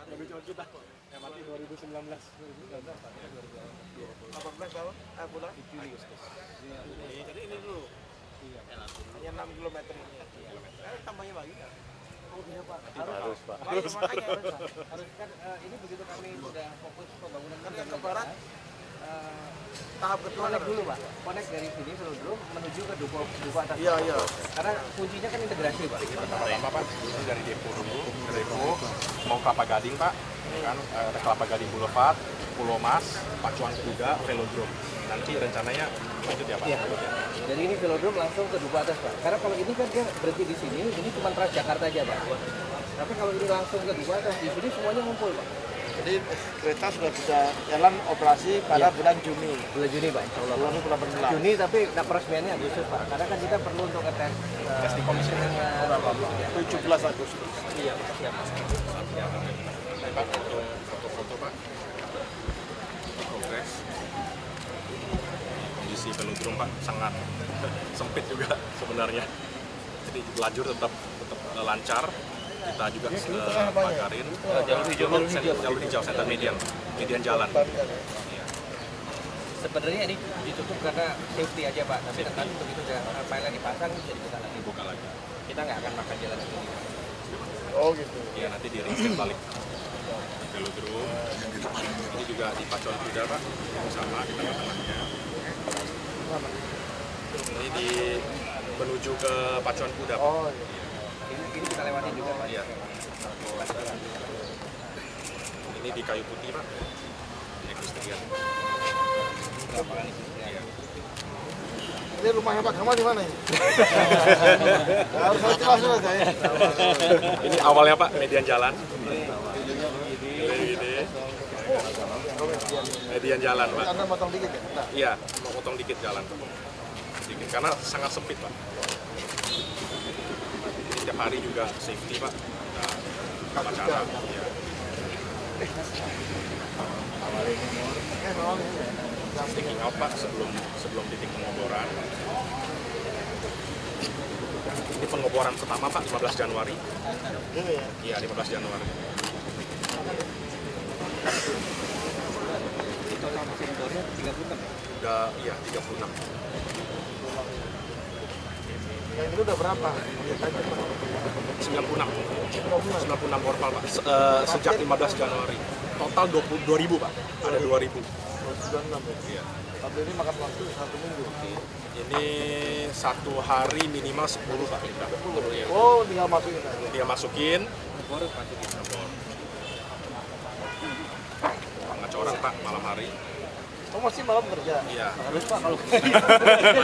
Lebih cepat kita. MRT 2019. 18 tahun, bulan? Juli. Jadi ini dulu. Iya. Hanya 6 km ini. Tambahnya lagi kan? Oh iya Pak. Harus Pak. Makanya harus. Harus kan ini begitu kami sudah fokus pembangunan Kan yang ke barat, tahap kedua connect dulu Pak. Connect dari sini Velodrome menuju ke Duku Atas. Iya, iya. Karena kuncinya kan integrasi Pak. Pertama Pak, ini dari depo dulu, dari depo mau Kelapa Gading Pak, kan ada Kelapa Gading Boulevard, Pulau Mas, Pacuan Kuda, Velodrome. Nanti rencananya lanjut ya Pak. Iya. Jadi ini Velodrome langsung ke Duku Atas Pak. Karena kalau ini kan dia berhenti di sini, ini cuma Transjakarta aja Pak. Tapi kalau ini langsung ke Duku Atas, di sini semuanya ngumpul Pak. Jadi kereta sudah bisa jalan operasi pada bulan Juni. Bulan Juni Pak, insya Allah. Bulan 2018. Juni tapi peresmiannya Agustus Pak. Karena kan kita perlu untuk ngetes Testing commission. 17 Agustus. Iya Pak, siap Pak. Ini Pak, untuk foto-foto Pak. Di Kongres. Kondisi Velodrome Pak sangat sempit juga sebenarnya. Jadi lajur tetap lancar. Kita juga pagarin jalur hijau center median jalan. Iya. Sebenarnya ini ditutup karena safety aja Pak. Tapi nanti begitu udah pilot dipasang jadi buka lagi. Buka lagi. Kita nggak akan makan jalan sini. Oh gitu. Iya nanti di reset balik Velodrome. Ini juga di Pacuan Kuda Pak, sama di tengah-tengahnya. Ini di menuju ke Pacuan Kuda Pak. Oh iya. Ini kita lewatin juga Pak. Iya. Ini di Kayu Putih Pak, di Equestrian. Iya. Ini rumahnya Pak Kamal di mana ini? Harus saya langsung aja ya. Ini awalnya Pak, median jalan. Gini. Median jalan Pak. Anda potong dikit ya? Nah. Iya, mau potong dikit jalan Pak. Dikit, karena sangat sempit Pak. Setiap hari juga safety Pak. Ada upacara. Iya. Sticking out Pak sebelum titik pengoboran. Ini pengoboran pertama Pak 15 Januari. Ini ya. Iya 15 Januari. Total mesin motornya 36 ya? Udah iya 36. Yang itu udah berapa? 96 portal Pak. Sejak 15 Januari. Total 22.000 Pak. Ada 2.000. 96 ya? Iya. Tapi ini makan waktu 1 minggu. Ini satu hari minimal 10 Pak. Kita. Iya. Oh, tinggal masukin aja. Dia masukin. Baru masukin. Pengecoran Pak malam hari. Oh, masih malam kerja? Iya. Harus Pak kalau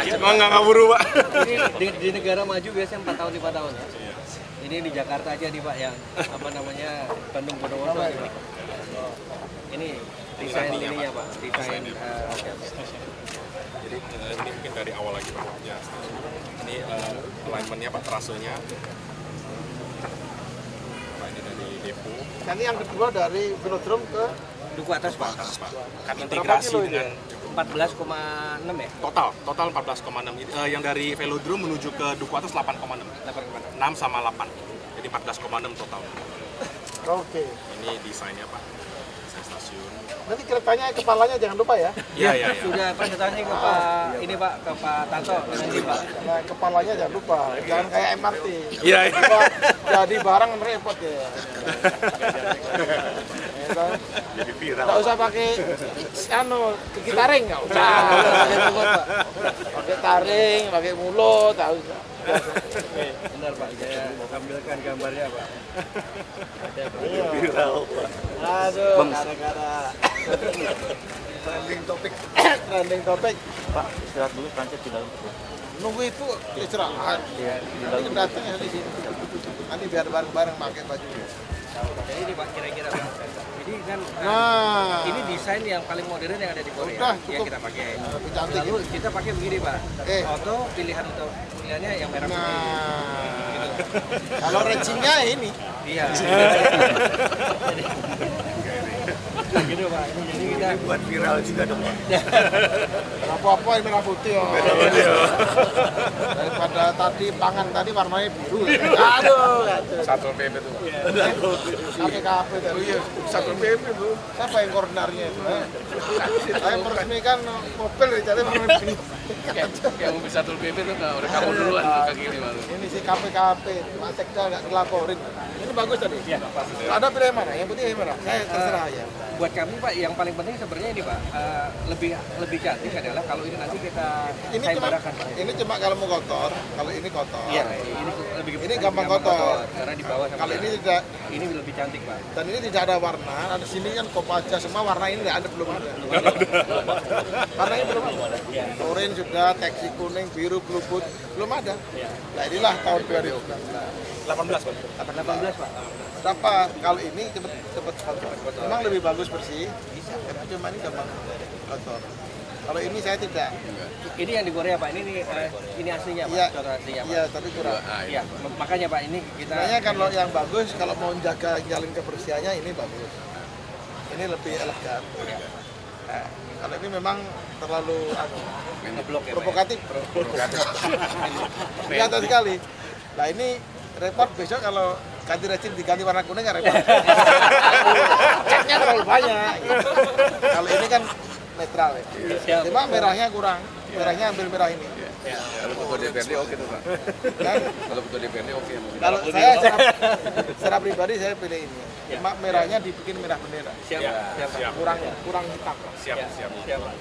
Emang nggak ngaburu Pak. ini di negara maju biasanya 4 tahun 5 tahun ya. Iya. Ini di Jakarta aja nih Pak yang apa namanya Bandung Bondowoso nih Pak. Ini desain nantinya, ininya Pak. Pak, desain oke. Jadi ini mungkin dari awal lagi Pak. Ya. Ini alignmentnya Pak, trasenya. Pak ini dari depo. Nanti yang kedua dari Velodrome ke Duku Atas Pak. Atas Pak. Kan integrasi kilo ini? dengan 14,6 ya? total 14,6. Yang dari Velodrome menuju ke Duku Atas 8,6. 8,6. 6 sama 8. Jadi 14,6 total. Oke. Ini desainnya Pak. Desain stasiun. Nanti keretanya kepalanya jangan lupa ya. Iya, iya, iya. Sudah presentasi ke Pak ini Pak, ke Pak Tanto nanti Pak. Nah, kepalanya jangan lupa. Jangan kayak MRT. Iya, iya. Jadi barang repot ya. Jadi viral. Nggak usah pakai gigi taring, nggak usah. Pakai mulut, Pak. Pakai taring, pakai mulut, nggak usah. Benar Pak, saya ambilkan gambarnya Pak. Iya. Viral Pak. Aduh, gara-gara Trending topik. trending topik. Pak, istirahat dulu transit di dalam. Nunggu itu istirahat. Iya, di Nanti dalam. datang ya di sini. Nanti biar bareng-bareng pakai baju. Jadi ini Pak kira-kira Pak. Jadi kan Nah, ini desain yang paling modern yang ada di Korea. Udah, Ya cukup. kita pakai. lebih cantik Lalu gitu. kita pakai begini Pak. Auto pilihan untuk pilihannya yang merah putih. Nah, kalau racingnya ini. Iya. Jadi gitu Pak. Jadi kita Buat viral juga dong Pak. Berapa apa-apa yang merah putih oh. Daripada tadi pangan tadi warnanya biru. Aduh, Satpol PP tuh. KPKP tadi. Iya, Satpol PP tuh. Siapa yang koordinarnya itu? Saya meresmikan mobil dicari warna biru. Yang mobil Satpol PP tuh udah kamu duluan kaki ini malu. Ini si KPKP, Mas Sekda nggak ngelaporin. Ini bagus tadi. Iya, Ada pilih yang mana? Yang putih yang merah? Saya terserah ya. buat kami Pak, yang paling penting sebenarnya ini Pak, lebih cantik adalah kalau ini nanti kita sayembarakan Pak. Ini cuma kalau mau kotor, kalau ini kotor. Iya, ini gampang kotor. karena di bawah sama Kalau ini tidak, ini lebih cantik Pak. dan ini tidak ada warna. Ada sini kan Kopaja semua warna ini nggak ada, belum ada. Warna ini belum ada. Orange sudah, teksi kuning, biru, blue boot belum ada. Nah inilah tahun 2018. 18 Pak. 18 Pak. Berapa? Kalau ini cepet kotor. Memang lebih bagus bersih. Tapi cuma ini gampang kotor. Kalau ini saya tidak. Ini yang di Korea Pak, ini aslinya Pak, Iya, contoh aslinya Pak. iya, tapi kurang. Iya, makanya Pak ini kita Sebenarnya kalau yang bagus, kalau mau jaga jalin kebersihannya ini bagus. Ini lebih elegan. Nah, kalau ini memang terlalu ngeblok ya, Pak, ya. provokatif. Kelihatan sekali. Nah ini repot besok kalau ganti resin diganti warna kuning kan repot. Catnya terlalu banyak. Kalau ini kan netral ya. Siap. Cuma merahnya kurang. Merahnya ambil merah ini. Kalau ketua DPRD oke tuh Pak. Dan Kalau ketua DPRD oke. kalau saya secara pribadi saya pilih ini. Cuma merahnya dibikin merah bendera. Siap, siap, Pak. Siap. Kurang hitam. Siap, siap. Siap, Pak.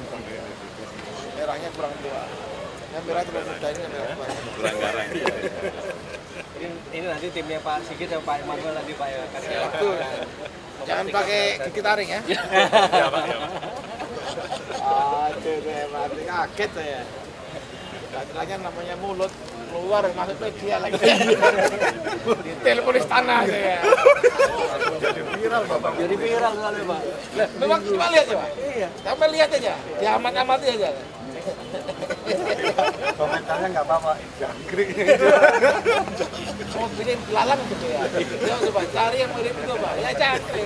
Merahnya kurang tua. Yang merah terlalu muda ini yang merah tua. Kurang garang. Ini nanti timnya Pak Sigit sama Pak Emmanuel nanti Pak ya. Kasih waktu. Jangan pakai gigi taring ya. Ya Pak, ya Pak. Aduh, saya mati kaget saya. Lagi namanya mulut keluar masuk media lagi. Telepon istana saya. Jadi viral Bapak. Jadi viral kali Pak. Memang cuma lihat ya Pak? Iya. Sampai lihat aja. Diamat-amati aja. Komentarnya nggak apa-apa. Mau bikin belalang gitu ya. Ya coba cari yang mirip itu Pak. Ya cari.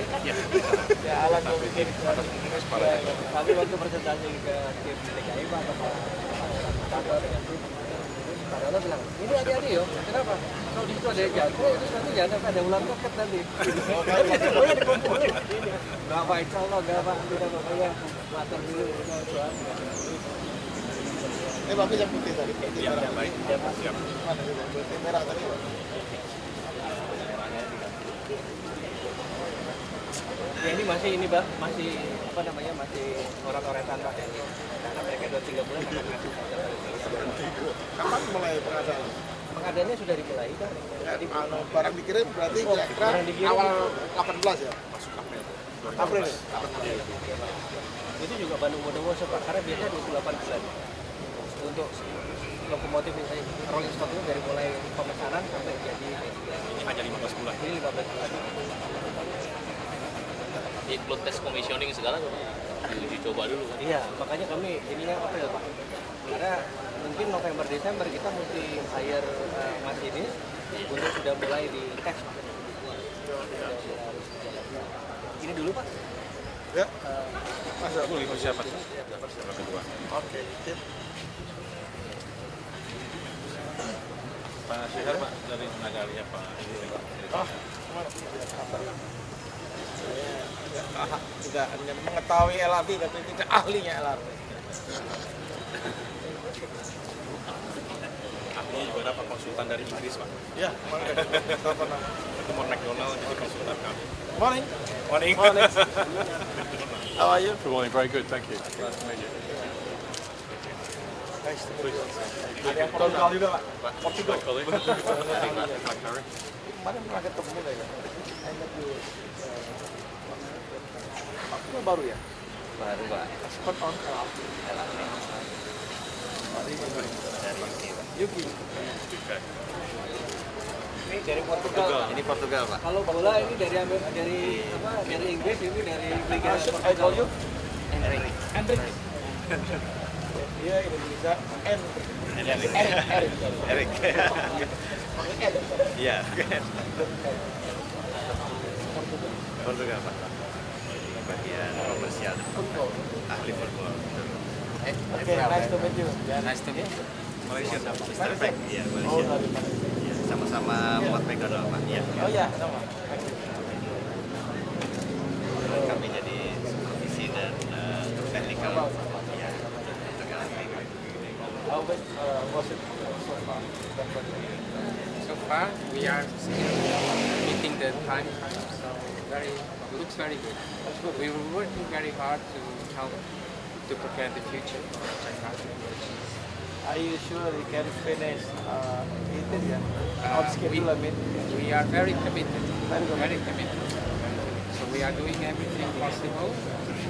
Jalan mau bikin. Kami waktu presentasi ke tim DKI Pak, kantor dengan tim. Pak Dono bilang, ini adik-adik yo, kenapa? Kalau di situ ada yang jago, itu nanti jangan ada ulang koket nanti. Semuanya dikumpulin. Nggak Pak, insya Allah nggak Pak, tidak Pak, ya. Matur dulu, soal. Bagus yang putih tadi. Iya, baik. Siap. Mana itu? Putih merah tadi. Ya ini masih ini Pak, masih apa namanya, masih orang-oretan Pak. Karena mereka 2-3 bulan akan masuk. Kapan mulai pengadaan? Pengadaannya sudah dimulai Pak. Tadi Barang dikirim berarti kira-kira barang dikirim. awal 18 ya? April ya? itu juga Bandung Bondowoso Pak, karena biasanya 28 bulan. Untuk lokomotif misalnya rolling stock itu dari mulai pemesanan sampai jadi Ini hanya 15 bulan. ini 15 bulan. Include tes commissioning segala tuh diuji coba dulu kan. Iya, makanya kami ininya April Pak. Karena mungkin November Desember kita mesti hire masinis untuk sudah mulai di tes Pak. Ini dulu Pak. Ya. Masa dulu siapa? Siapa kedua? Oke. Sip. Pak Syihar Pak dari Nagalia Pak. Oh, kemana? Saya tidak hanya mengetahui LRT tapi tidak ahlinya LRT. Ahli juga dapat konsultan dari Inggris Pak. Ya, kemarin telepon aku. Ketemu McDonald jadi konsultan kami. Morning. Morning. Morning. How are you? Good morning. Very good. Thank you. Nice to meet you. Nice to meet you. Ada yang Portugal juga Pak. Portugal. Kemarin pernah ketemu kayaknya. Enak dulu. Itu baru ya? Baru Pak. Expert on LRT. Yuki. Ini dari Portugal. Ini Portugal Pak. Kalau bola ini dari dari Inggris, ini dari Liga I call you? Enrique. Hendrik. Dia Indonesia Erik. Iya. Portugal Pak. Bagian komersial. Ahli football. Okay, nice to meet you. Nice to meet you. Malaysia sama Mr. Pack. Iya, Malaysia. Iya, sama-sama buat McDonald, Pak. Iya. Oh ya, sama. Kami jadi supervisi dan technical. Iya. How was it so far? So far, we are still meeting the time, so looks very good. We were working very hard to help to prepare the future for Jakarta. Are you sure you can finish it? Yeah. On We, schedule, I mean. we are very committed, Very committed. very committed. So we are doing everything possible.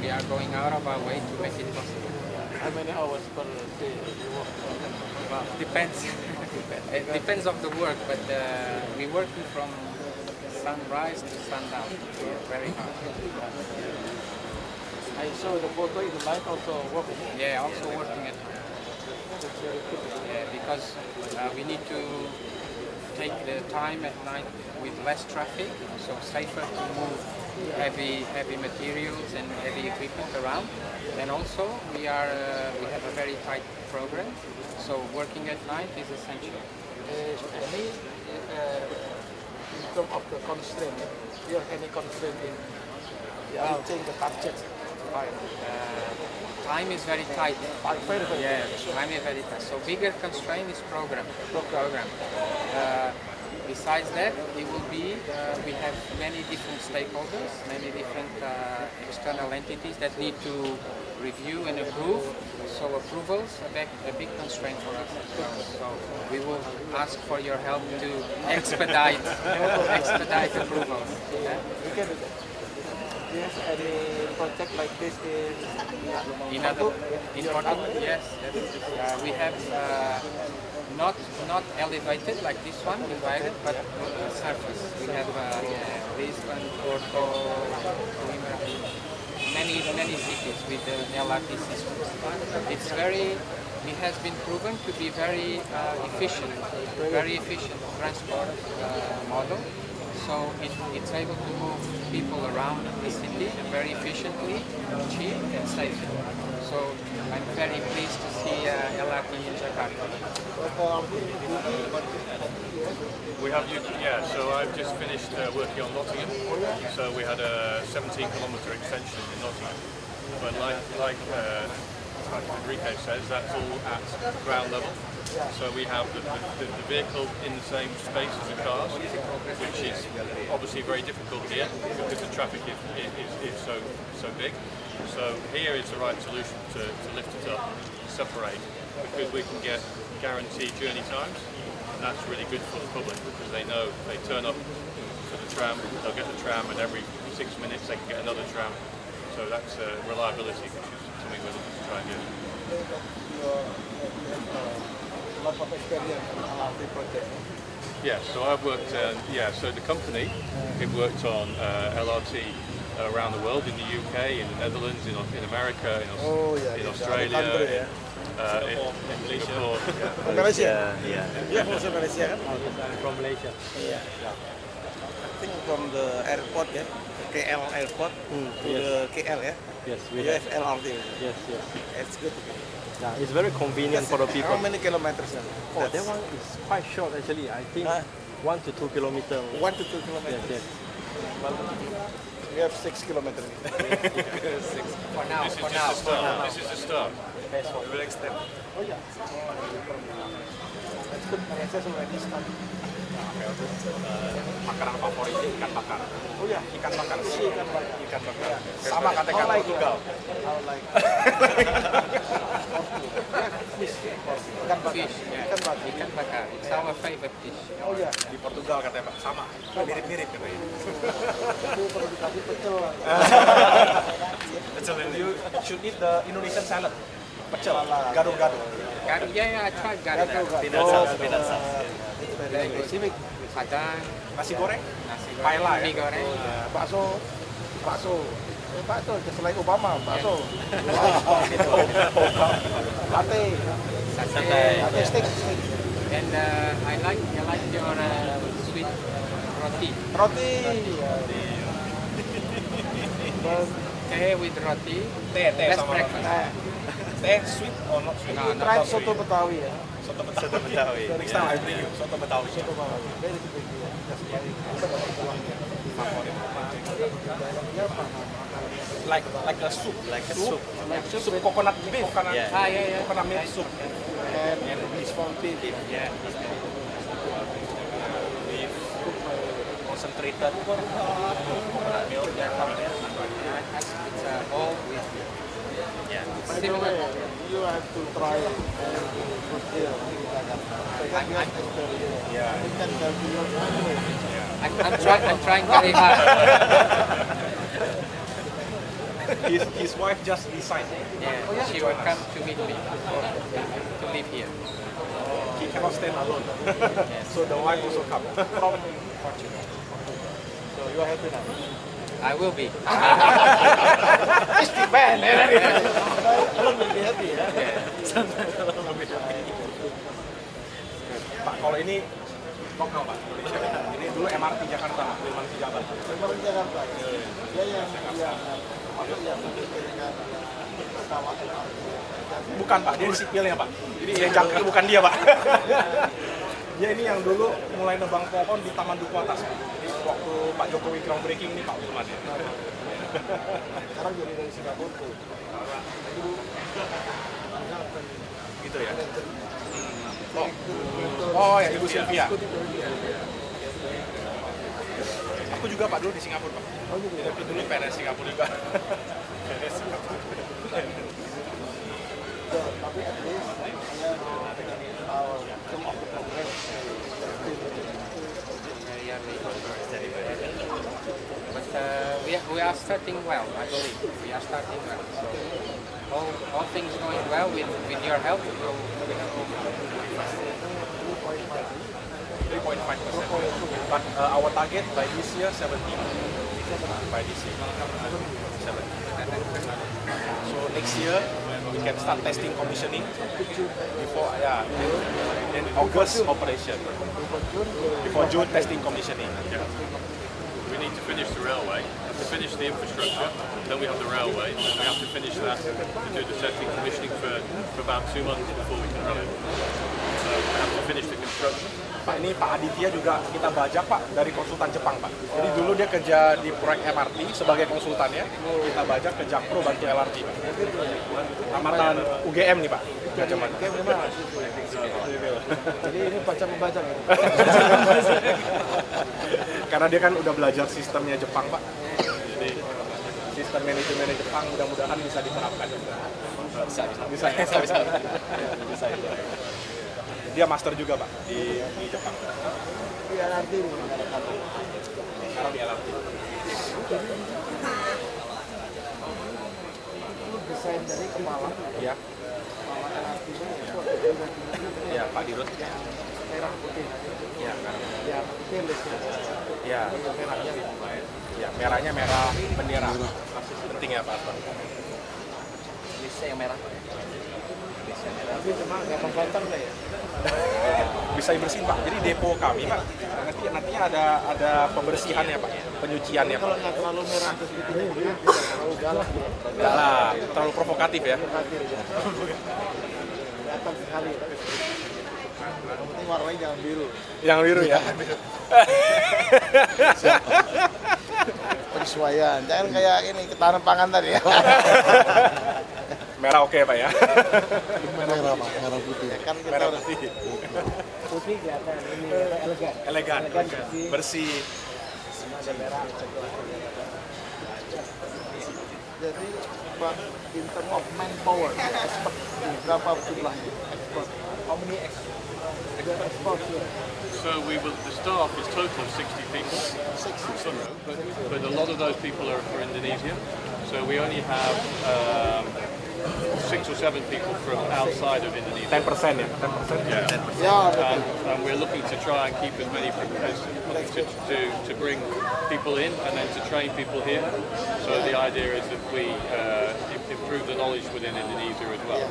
We are going out of our way to make it possible. How many hours per day you work? Well, depends. It depends of the work, but we working from sunrise to sundown. We are very hard. I saw the photo in the night also working. Yeah, also working at That's very good. yeah, because we need to take the time at night with less traffic, so safer to move heavy materials and heavy equipment around. And also we have a very tight program, so working at night is essential. Any in terms of the constraint, do you have any constraint in reaching the target? Time is very tight. Very, very Yeah, time is very tight. So bigger constraint is program. Besides that, it will be we have many different stakeholders, many different external entities that need to review and approve. So approvals are a big constraint for us as well. So we will ask for your help to expedite approvals. Yeah? We can do that. Do you have any project like this In Portugal, yes. We have not elevated like this one, divided, but surface. We have Lisbon, Porto, Coimbra, many cities with the LRT system. It has been proven to be very efficient transport model. So it's able to move people around the city very efficiently, cheap and safe. So I'm very pleased to see LRT in Jakarta. We have, so I've just finished working on Nottingham. So we had a 17-kilometre extension in Nottingham. But like Enrique says, that's all at ground level. So we have the vehicle in the same space as the cars, which is obviously very difficult here because the traffic is so big. So here is the right solution to lift it up, separate, because we can get guaranteed journey times, and that's really good for the public because they know they turn up to the tram, they'll get the tram, and every 6 minutes they can get another tram. So that's reliability, which is something we're looking to try and do. lot of experience in LRT project. Yeah, so I've worked, so the company, we've worked on LRT around the world, in the UK, in the Netherlands, in America, in Australia, in Singapore. Malaysia. Yeah. Also Malaysia kan? From Malaysia. I think from the airport ya, KL airport to the KL ya. Yes, We have LRT. Yes. It's good. Yeah, it's very convenient for the people. How many kilometers? Oh, that one is quite short actually. I think 1 to 2 kilometers. 1 to 2 kilometers. Yes. We have 6 kilometers. For now, This is the start. We will extend. Oh yeah. That's good. Access already started. Makanan favorit ikan bakar. Oh yeah. Ikan bakar. Ikan bakar. Sama KTK Portugal. How like fish. Ikan bakar. fish. Yeah. Ikan bakar. It's our favorite dish. Oh yeah. Di Portugal katanya Pak, sama. Mirip-mirip katanya. Itu perlu dikasih pecel. You should eat the Indonesian salad. Pecel, gado-gado. Gado, yeah, I tried gado. Peanut sauce. It's very specific. Padang, Nasi goreng. nasi Paella, goreng, mie goreng. Bakso. Just like Obama, bakso. Sate steak. And I like your sweet roti. Roti. Teh with roti. Teh Best sama breakfast. Nah, sweet or not sweet? No, Try not soto Betawi ya. Soto Betawi. Next time I bring you soto Betawi. Very typical. Like a soup. Like a soup. Soup coconut beef. Yeah. Coconut milk soup. And beef for beef. Yeah. Beef. Concentrated. Coconut milk. It's all with Yeah. By the way, you have to try food here in Jakarta. Because you have experience. Yeah. You can help your family. I'm trying very hard. His wife just resigned. Yeah, she will come to meet me to live here. He cannot stand alone. So the wife also come from Portugal. So you are happy now. I will be. Alone will be happy ya. Pak, kalau ini lokal Pak, Indonesia. Ini dulu MRT Jakarta, MRT Jakarta. Memang di Jakarta. Dia yang masuk yang memikirkan pesawat MRT. Bukan Pak, dia sipilnya Pak. Jadi yang jangkar bukan dia Pak. Dia ini yang dulu mulai nebang pohon di Taman Duku Atas. Jadi waktu Pak Jokowi groundbreaking ini Pak Wilman ya. Sekarang jadi dari Singapura tuh. Gitu ya. Oh ya, Ibu Sylvia. Aku juga Pak dulu di Singapura Pak. Oh gitu ya. Tapi dulu PNS Singapura juga. PNS Singapura. Tapi at least saya dengan some of the progress. But we are starting well, I believe. We are starting well. So all things going well with your help. We'll 3.5%. But our target by this year 17. By this year 17. So next year we can start testing commissioning before then August operation. Before June testing commissioning. We need to finish the railway, to finish the infrastructure, then we have the railway, and we have to finish that to do the testing commissioning for about 2 months before we can run it. So we have to finish the construction. Pak, ini Pak Aditya juga kita bajak Pak dari konsultan Jepang Pak. Jadi dulu dia kerja di proyek MRT sebagai konsultannya. Kita bajak ke Jakpro bantu LRT Pak. Amatan UGM nih Pak. Zaman. Jadi ini baca-membaca gitu. Karena dia kan udah belajar sistemnya Jepang Pak. Jadi sistem manajemen Jepang mudah-mudahan bisa diterapkan juga. Bisa. Dia master juga Pak di Jepang. Di LRT ini. Sekarang di LRT. Ini desain dari Kemala. Ya. Kemala LRT ini. Ya Pak Dirut. Merah putih. Ya, merah. Ya, stainlessnya. Ya. Merahnya. Ya, merahnya merah bendera. Penting ya Pak. listnya yang merah. Tapi cuma nggak membantah nggak ya? Bisa dibersihin Pak. Jadi depo kami Pak, nantinya ada pembersihannya Pak, penyuciannya Pak. Kalau nggak terlalu merah terus putihnya dia tidak terlalu galak ya. Galak, terlalu provokatif ya. Provokatif ya. Kelihatan sekali. Yang penting warnanya jangan biru. Yang biru ya. Penyesuaian, jangan kayak ini ketahanan pangan tadi ya. Merah oke Pak ya. Merah Pak, merah putih. Ya, kan kita Merah udah putih. putih kelihatan ini elegan. Elegan, bersih. bersih. Ada merah. Jadi Pak, in term of manpower, expert berapa jumlahnya? Expert. How many expert? So the staff is total of 60 people, but a lot of those people are for Indonesia. So we only have 6 or 7 people from outside of Indonesia. 10% ya, 10%. Yeah. Ya, And we're looking to try and keep as many to bring people in and then to train people here. So the idea is that we improve the knowledge within Indonesia as well.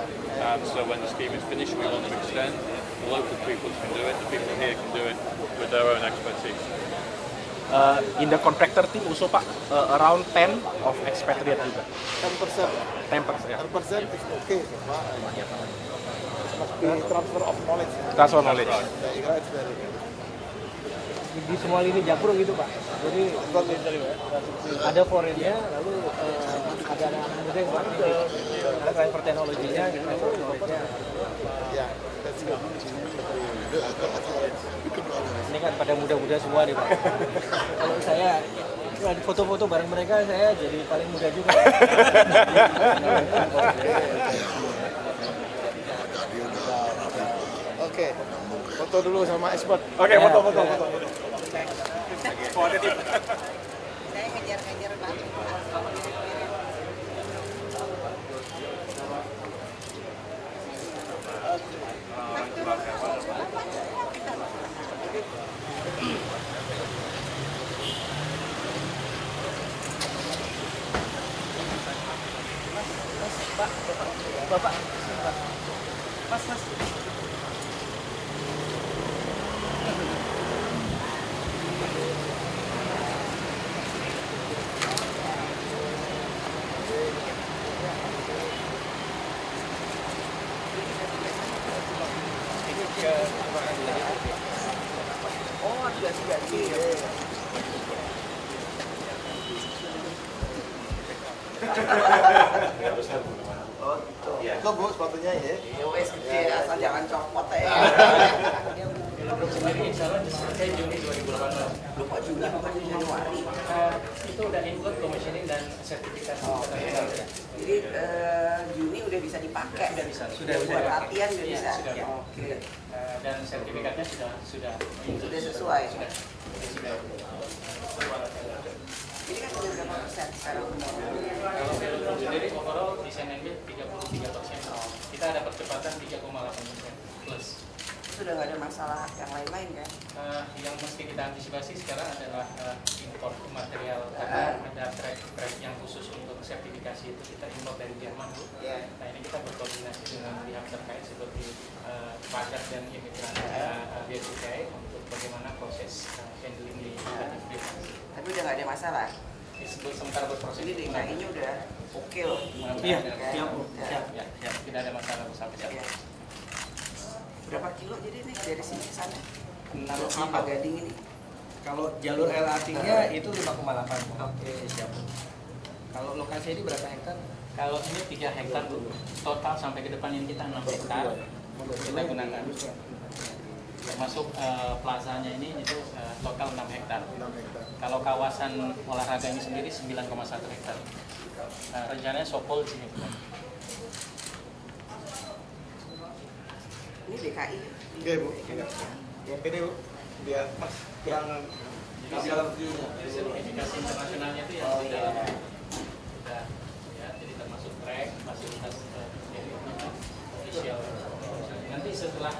So when the scheme is finished, we want to extend. The local people can do it. The people here can do it with their own expertise. In the contractor team also Pak, around 10 of expatriate juga. 10%. 10%, ya. 10% is okay. Pak. Must be transfer of knowledge. Transfer knowledge. Saya kira it's very good. Di semua lini jakpro gitu Pak. Jadi ada foreignnya, lalu ada anak-anak muda yang masuk ke transfer teknologinya, transfer knowledge-nya. Ya, that's good. Ini kan pada muda-muda semua nih Pak. Kalau saya di foto-foto bareng mereka, saya jadi paling muda juga. Oke, foto dulu sama expert. Oke, foto. Saya ngejar-ngejar banget. Bapak, Mas. Oh, ganti. Itu Bu sepatunya ya. Ya wes gede, asal jangan copot ya. Untuk sendiri insya Allah selesai Juni 2018. Lupa Juni bukan Januari. Itu udah include commissioning dan sertifikasi. Jadi Juni udah bisa dipakai. Sudah Buat latihan udah bisa. Sudah. Oke. Dan sertifikatnya sudah Sudah sesuai. Sudah. Jadi kan udah berapa persen sekarang? Kalau film sendiri overall desain and build 33%. Kita ada percepatan 3,8% plus. Sudah nggak ada masalah yang lain-lain kan? Yang mesti kita antisipasi sekarang adalah impor material karena ada track yang khusus untuk sertifikasi itu kita impor dari Jerman Bu. Iya. Nah ini kita berkoordinasi dengan pihak terkait seperti pajak dan imigran Bea Cukai untuk bagaimana proses handling di Tapi udah nggak ada masalah. sementara berproses. Ini DKI-nya udah oke loh. Iya, siap. siap. Tidak ada masalah sampai saat Iya. ini. Berapa kilo jadi nih dari sini ke sana? Kalau 6 Kelapa Gading ini? Kalau jalur LRT-nya itu 5,8. Oke, siap. Kalau lokasi ini berapa hektar? Kalau ini 3 hektar Bu, total sampai ke depan ini kita 6 hektar kita gunakan. Termasuk plazanya ini itu total 6 hektar. Kalau kawasan olahraga ini sendiri 9,1 hektar. Rencananya Sopol di sini. Ini DKI. Oke Bu. Ini Bu, biar Mas kurang dalam view-nya. Sertifikasi internasionalnya itu yang sudah ya, jadi termasuk track, fasilitas official. Nanti setelah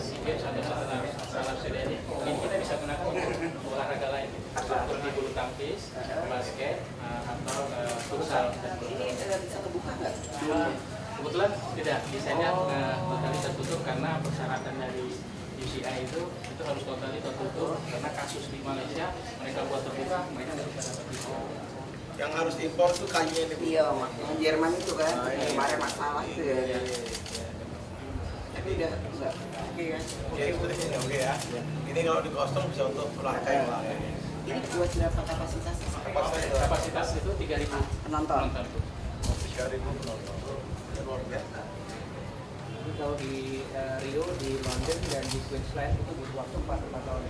SEA Games atau setelah salah sudah ini kita bisa gunakan untuk olahraga lain, seperti bulu tangkis, basket, atau futsal. Ini bisa kebuka nggak? Kebetulan tidak, desainnya totali tertutup karena persyaratan dari UCI itu harus totali tertutup karena kasus di Malaysia mereka buat terbuka mereka nggak bisa dapat diskon. Yang harus impor tuh kayunya ini Bu. Iya, yang Jerman itu kan kemarin masalah itu ya. Tapi udah enggak oke kan? Oke ya. Ini kalau di kostum bisa untuk olahraga yang lain. Ini buat berapa kapasitas? Kapasitas itu 3.000 Penonton. 3.000 penonton. Luar biasa. Jadi kalau di Rio, di London, dan di Queensland itu butuh waktu 4 tahun.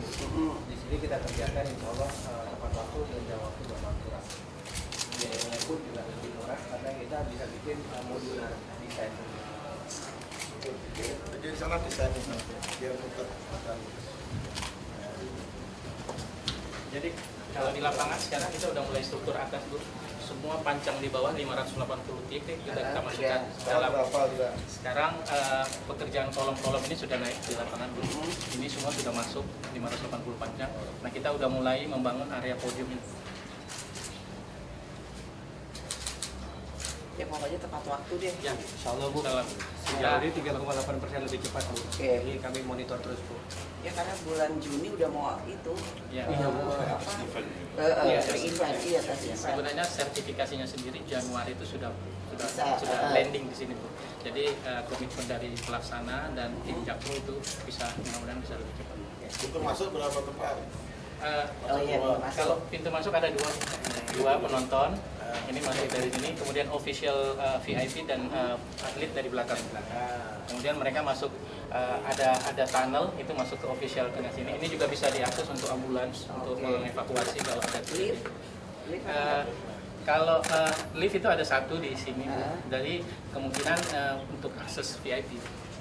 Di sini kita kerjakan insya Allah tepat waktu dan jangka waktu 2 tahun kurang. Biayanya pun juga lebih murah karena kita bisa bikin modular desain. Jadi di sana desainnya biar muter. Jadi kalau di lapangan sekarang kita udah mulai struktur atas Bu. Semua pancang di bawah 580 titik kita masukkan dalam. Sekarang pekerjaan kolom-kolom ini sudah naik di lapangan Bu. Ini semua sudah masuk 580 pancang. Nah kita udah mulai membangun area podium ini. Ya pokoknya tepat waktu deh. Ya, Insya Allah Bu. salam. Sejauh ini 3,8% lebih cepat Bu. Oke. Jadi kami monitor terus Bu. Ya karena bulan Juni udah mau itu. Ya. Iya Bu. Iya. Event, iya tes event. Sebenarnya sertifikasinya sendiri Januari itu sudah Bisa. landing di sini Bu. Jadi komitmen dari pelaksana dan tim Jakpro itu bisa mudah-mudahan bisa lebih cepat. Itu masuk berapa tempat? Oh iya, masuk. Kalau pintu masuk ada dua penonton. Ini masuk dari sini, kemudian official VIP dan atlet dari belakang. Kemudian mereka masuk ada tunnel itu masuk ke official tengah sini. Ini juga bisa diakses untuk ambulans untuk mengevakuasi kalau ada Lift? Kalau lift itu ada satu di sini, dari kemungkinan untuk akses VIP.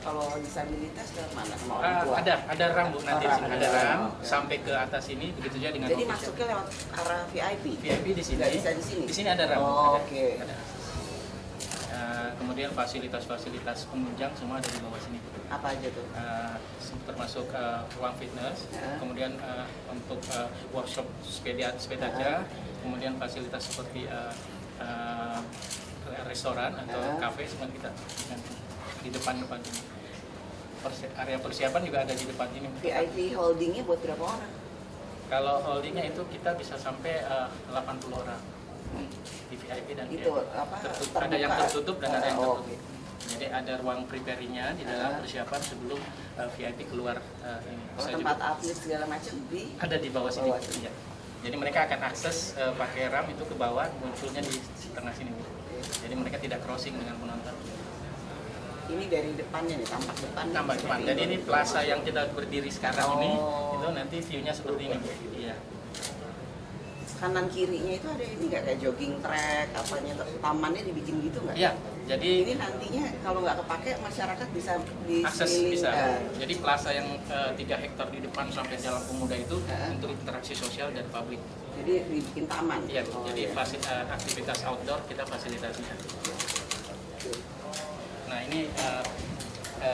Kalau disabilitas ke mana? Sama orang tua? Ada ram Bu, nanti di sini ada ram sampai ke atas sini, begitu juga dengan Jadi official. masuknya lewat arah VIP? VIP di sini. Nggak bisa di sini? Di sini ada ram. Oh, ada. oke. Ada. Kemudian fasilitas-fasilitas penunjang semua ada di bawah sini. Apa aja tuh? Termasuk ruang fitness, Ya. kemudian untuk workshop sepeda, kemudian fasilitas seperti restoran atau kafe semua kita di depan ini. Area persiapan juga ada di depan ini. VIP holdingnya buat berapa orang? Kalau holdingnya itu kita bisa sampai 80 orang di VIP dan Itu VIP. apa? Ada yang tertutup dan ada yang Oh, tertutup. Jadi ada ruang prepare-nya di dalam persiapan sebelum VIP keluar ini. Kalau Saya tempat juga atlet segala macam di ada di bawah sini. bawah sini. Iya. Jadi mereka akan akses pakai ram itu ke bawah, munculnya di tengah sini. Jadi mereka tidak crossing dengan penonton. ini dari depannya nih, tampak depan. Tambah depan. Jadi ini plaza yang kita berdiri sekarang ini, Oh. itu nanti view-nya seperti ini. Iya. Kanan kirinya itu ada ini nggak kayak jogging track, apanya tamannya dibikin gitu nggak? Iya. Jadi Ini nantinya kalau nggak kepake masyarakat bisa di akses sekeliling, bisa. Jadi plaza yang 3 hektar di depan sampai Jalan Pemuda itu untuk interaksi sosial dan publik. jadi dibikin taman. Iya. Oh, Jadi iya. aktivitas outdoor kita fasilitasinya. Nah ini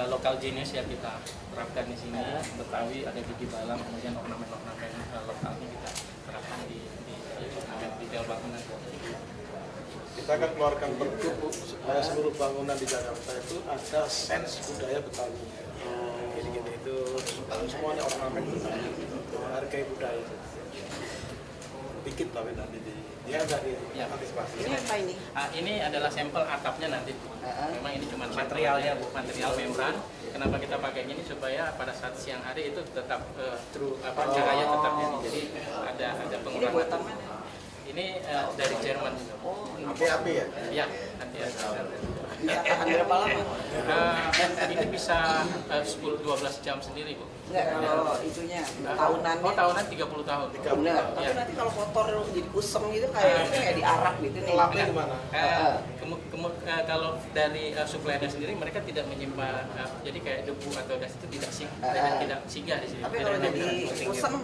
lokal jenis yang kita terapkan di sini. Betawi ada gigi balang, kemudian ornamen-ornamen lokalnya kita terapkan di ornamen detail bangunan. Kita akan keluarkan pergub Bu, supaya seluruh bangunan di Jakarta itu ada sense budaya Betawi. Gini-gini itu semuanya ornamen Betawi, menghargai budaya. Dikit tapi nanti dia ada di antisipasi. Ini apa ini? Ini adalah sampel atapnya nanti. Memang ini cuma materialnya, material membran. Kenapa kita pakai ini supaya pada saat siang hari itu tetap cahaya tetap jadi ada Ini pengurangan. buatan mana? Ini dari Jerman. Oh, ini. Api-api ya? Ya, nanti Bisa tahan berapa lama? ini bisa 10-12 jam sendiri Bu. Enggak, kalau itunya tahunannya. Oh tahunan 30 tahun. Benar. Tapi Ya. nanti kalau kotor jadi kusem gitu kayak diarak gitu nih. Lapnya di mana? Kalau dari suppliernya sendiri mereka tidak menyimpan jadi kayak debu atau gas itu tidak singgah di sini. Tapi kalau jadi kusem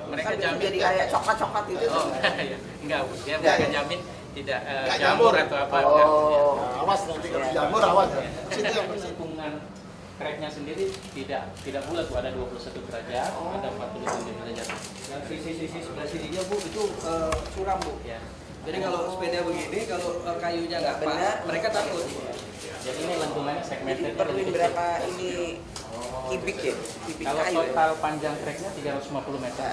Mereka kan jamin jadi kayak coklat-coklat gitu. Oh, iya. Enggak, Bu. Dia mereka jamin tidak jamur atau apa. Oh. Awas nanti kalau jamur awas ya. Situ yang bersih. Lingkungan cracknya sendiri tidak bulat Bu, ada 21 derajat, ada 49 derajat. Yang sisi-sisi sebelah sininya Bu itu curam Bu. Ya. Jadi kalau sepeda begini, kalau kayunya nggak pas, mereka takut. Jadi ini lengkungannya Jadi segmented. perluin berapa ini kubik ya? Kubik Kalau kayu ya? total panjang treknya 350 meter,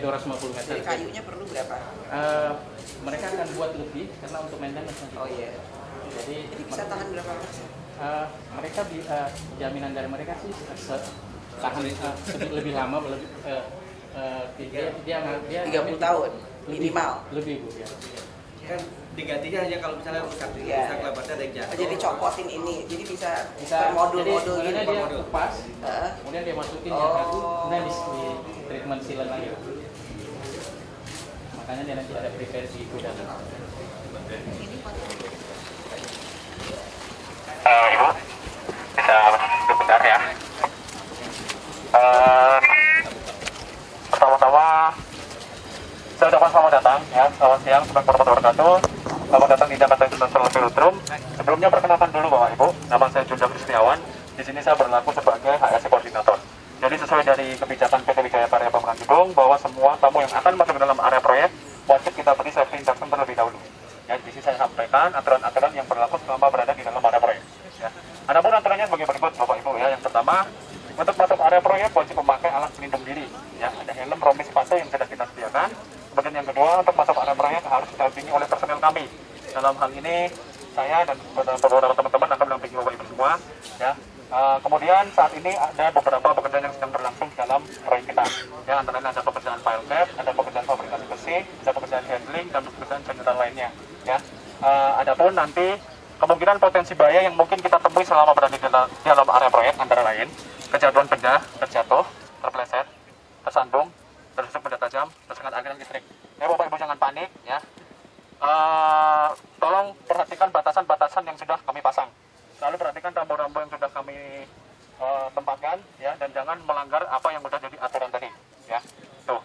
250 meter. Jadi kayunya perlu berapa? Mereka akan buat lebih karena untuk maintenance nanti. Oh iya. Jadi Jadi bisa tahan berapa persen? mereka jaminan dari mereka sih tahan lebih lama, lebih dia 30 tahun minimal. Lebih Bu ya. Kan digantinya hanya kalau misalnya rusak, Iya. rusak lebatnya ada yang jatuh. Jadi copotin ini, jadi bisa Bisa modul-modul jadi gitu. sebenarnya dia lepas, Heeh. kemudian dia masukin Oh. yang satu, kemudian di treatment sealant lagi. Makanya dia nanti ada prepare di gudang. Ini Ibu bisa sebentar ya. Pertama-tama saya ucapkan selamat datang ya, selamat siang, Assalamualaikum warahmatullahi wabarakatuh. Selamat datang di Jakarta International Velodrome. Sebelumnya perkenalkan dulu Bapak Ibu, nama saya Junjang Kristiawan. Di sini saya berlaku sebagai HRC koordinator. Jadi sesuai dari kebijakan PT Wijaya Karya Bangunan Gedung bahwa semua tamu yang akan masuk ke dalam area proyek wajib kita beri safety induction terlebih dahulu. Ya, di sini saya saya sampaikan aturan-aturan yang berlaku selama berada di dalam area proyek. Ya. Adapun aturannya sebagai berikut, Bapak Ibu ya. Yang pertama, untuk masuk area proyek wajib memakai alat pelindung diri. Ya, ada helm, rompi, sepatu yang sudah kita sediakan. Kemudian yang kedua, untuk masuk area proyek harus didampingi oleh personel kami. Dalam hal ini, saya dan beberapa teman-teman akan mendampingi Bapak Ibu semua. Ya. Kemudian saat ini ada beberapa pekerjaan yang sedang berlangsung dalam proyek kita. Ya, antara lain ada pekerjaan file cap, ada pekerjaan fabrikasi besi, ada pekerjaan handling, dan pekerjaan general lainnya. Ya. Adapun nanti kemungkinan potensi bahaya yang mungkin kita temui selama berada di dalam area proyek antara lain kejatuhan benda, terjatuh, terpeleset, tersandung, tertusuk benda tajam, tersengat aliran listrik. Ya, Bapak Ibu jangan panik ya. Tolong perhatikan batasan-batasan yang sudah kami pasang. Selalu perhatikan rambu-rambu yang sudah kami tempatkan ya, dan jangan melanggar apa yang sudah jadi aturan tadi ya. Tuh.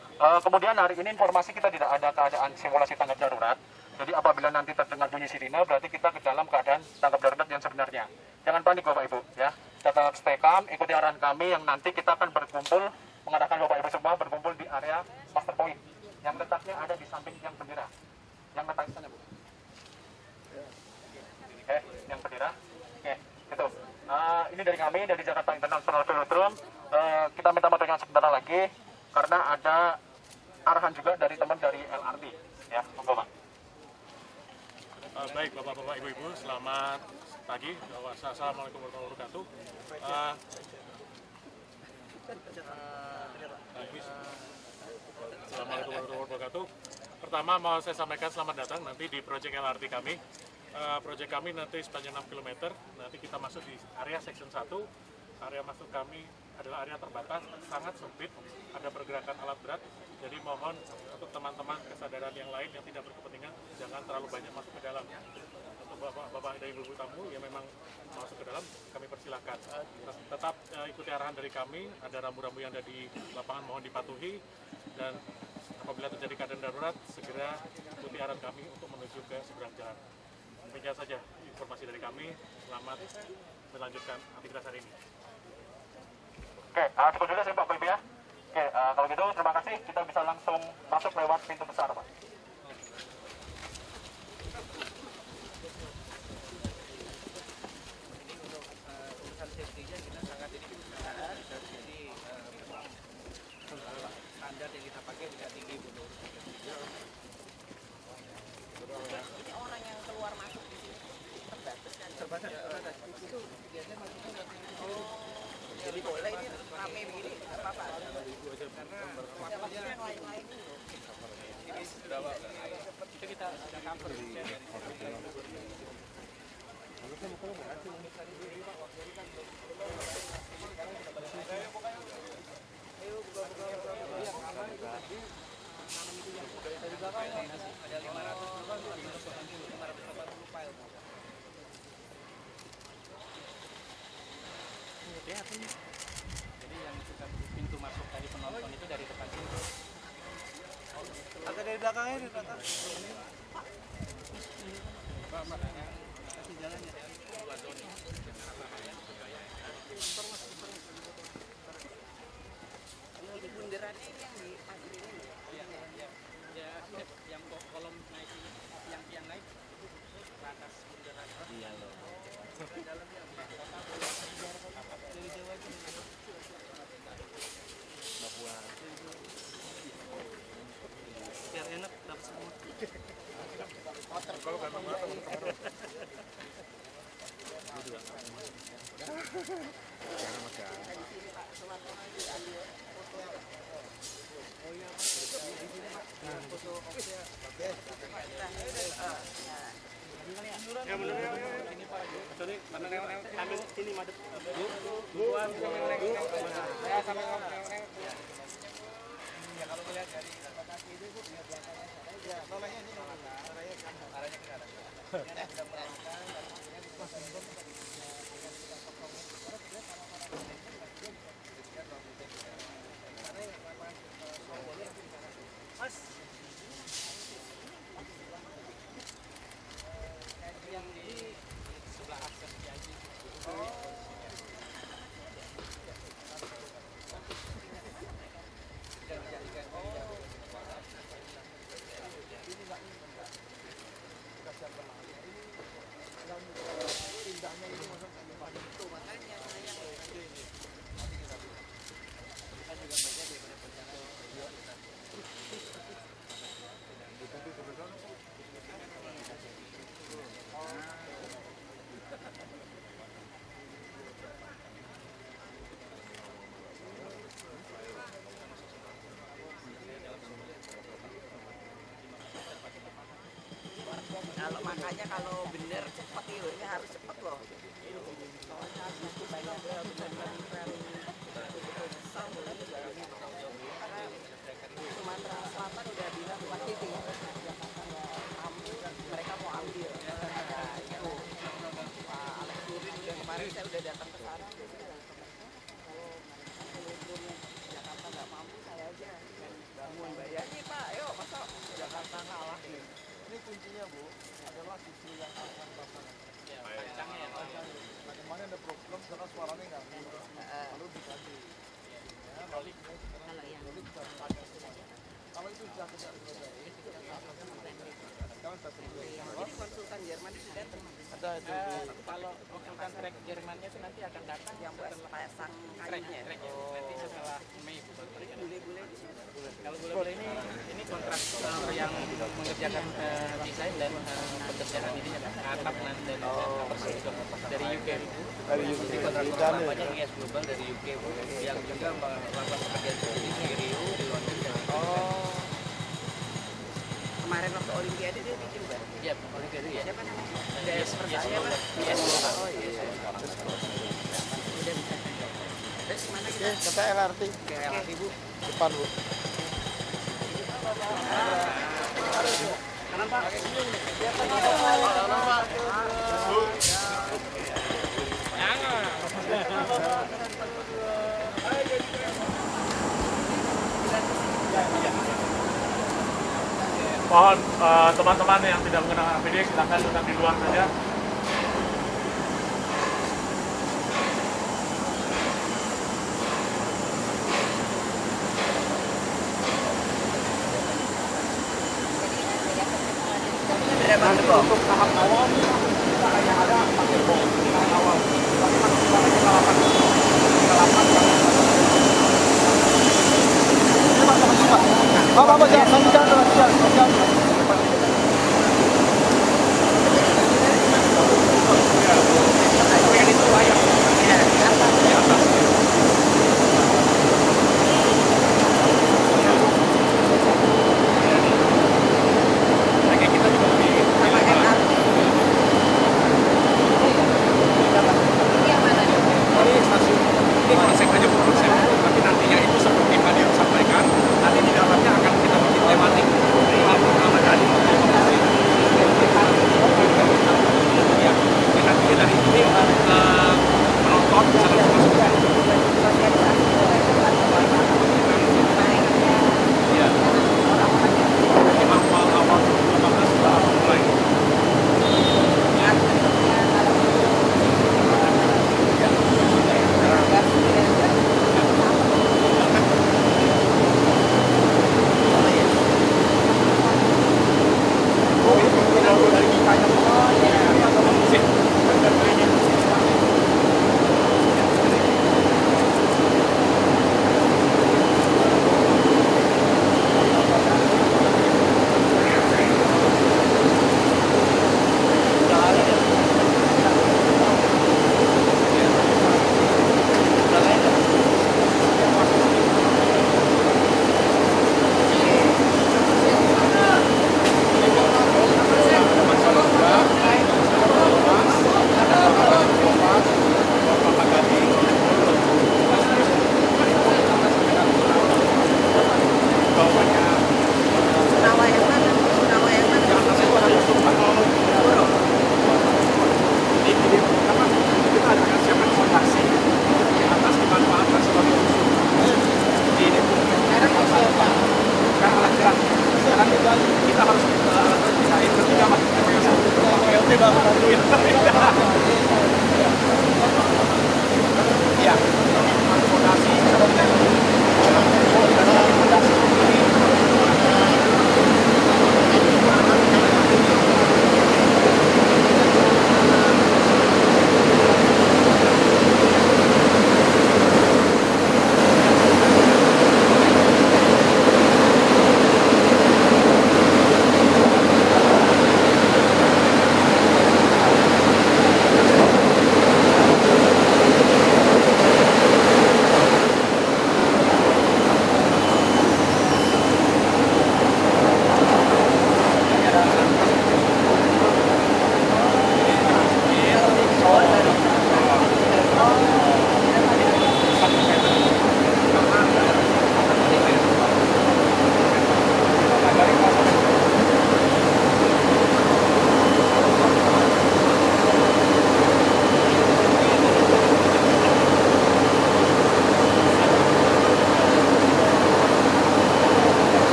Kemudian hari ini informasi kita tidak ada keadaan simulasi tanggap darurat. Jadi apabila nanti terdengar bunyi sirine berarti kita ke dalam keadaan tanggap darurat yang sebenarnya. Jangan panik Bapak Ibu ya. Tetap stay calm, ikuti arahan kami yang nanti kita akan berkumpul, mengarahkan Bapak Ibu semua berkumpul di area master point yang letaknya ada di samping yang bendera. Yang letak di sana, Bu. Oke, yang bendera. Oke, itu. Ini dari kami, dari Jakarta International Velodrome. Kita minta maaf yang sebentar lagi, karena ada arahan juga dari teman dari LRT. Ya, monggo, Pak. Baik, Bapak-Bapak, Ibu-Ibu, selamat pagi. Assalamualaikum warahmatullahi wabarakatuh. Assalamualaikum warahmatullahi wabarakatuh. Pertama mau saya sampaikan selamat datang nanti di proyek LRT kami. Proyek kami nanti sepanjang 6 km, nanti kita masuk di area section 1. Area masuk kami adalah area terbatas, sangat sempit, ada pergerakan alat berat. Jadi mohon untuk teman-teman kesadaran yang lain yang tidak berkepentingan, jangan terlalu banyak masuk ke dalam. Untuk bapak-bapak dan ibu-ibu tamu yang memang masuk ke dalam, kami persilahkan. Tetap ikuti arahan dari kami, ada rambu-rambu yang ada di lapangan mohon dipatuhi, dan apabila terjadi keadaan darurat, segera ikuti arahan kami untuk menuju ke seberang jalan. Demikian saja informasi dari kami. Selamat melanjutkan aktivitas hari ini. Oke, cukup dulu saya Bapak Ibu ya. Oke, kalau gitu terima kasih. Kita bisa langsung masuk lewat pintu besar, Pak. Urusan safety-nya kita sangat ini dari sini standar yang kita pakai tidak tinggi betul. Ini orang yang keluar masuk di sini terbatas. Itu biasanya masuknya jadi boleh ini rame begini nggak apa-apa. Karena waktunya yang lain-lain ini itu kita sudah cover. Jadi yang kita pintu masuk dari penonton itu dari depan sini. Ada dari belakangnya, di belakang. Pak, kasih jalannya. Dua zona. Ini di bundarannya ini yang di pagar ini. Ya, yang kolom naik ini, yang naik ke atas bundaran. Iya loh. Di dalamnya dari Jawa aja. Papua. Biar enak dapat semua. Kalau kantong mana teman-teman? Jangan makan. Ya benar ya. Ini Pak. Sorry, mana ambil sini madep. Gua saya sama ya kalau melihat dari lokasi itu Bu, lihat belakangnya. Ya, nolanya ini arahnya ke sana. Arahnya ke sana. Ini sudah melakukan dan kemudian Mas yang di sebelah akses Jaji. Kalau makanya kalau bener cepet ini harus cepet loh. Soalnya habis itu banyak benar-benar event betul-betul besar karena Sumatera Selatan udah bilang bukan TV ya, Jakarta nggak mampu, mereka mau ambil. Nah, itu Pak Alex Nurdin udah kemarin saya udah datang ke sana. Kalau seluruhnya Jakarta nggak mampu, saya aja yang bangun bayarnya Pak. Ayo masa Jakarta kalah nih. Ini kuncinya Bu adalah sisi yang akan pasangan. Nah kemarin ada problem karena suaranya nggak keluar, lalu diganti. Ya, lalu sekarang bisa tanya semua. Kalau itu sudah kita selesai, sekarang kita selesai. Jadi konsultan Jerman itu datang. Ada itu. Kalau konsultan track Jermannya itu nanti akan datang Yang buat pasang kayunya. nanti setelah Mei. Bule-bule di sini. Kalau boleh ini kontraktor yang mengerjakan desain dan pekerjaan ini atap dan dari UK. Dari UK. Jadi kontraktor utamanya IS Global dari UK yang juga melakukan pekerjaan seperti ini di Rio, di London dan Kemarin waktu Olimpiade dia bikin Mbak. iya, Olimpiade ya. Siapa namanya? DS Percaya Mbak. IS Global. Oh iya. Udah bisa. Terus kemana kita? Kita LRT. Ke LRT Bu. Depan Bu. Kanan Pak. Mohon teman-teman yang tidak mengenakan APD silakan duduk di luar saja. Untuk tahap awal kita hanya ada pakai bom tahap awal. Tapi masih kita lapan. Bapak jangan. Ini konsep aja konsep, tapi nantinya itu seperti yang tadi sampaikan, nanti di dalamnya akan kita bikin tematik. Pertama kali ya, nantinya dari ini penonton bisa langsung ya. Awal 2015 sudah mulai.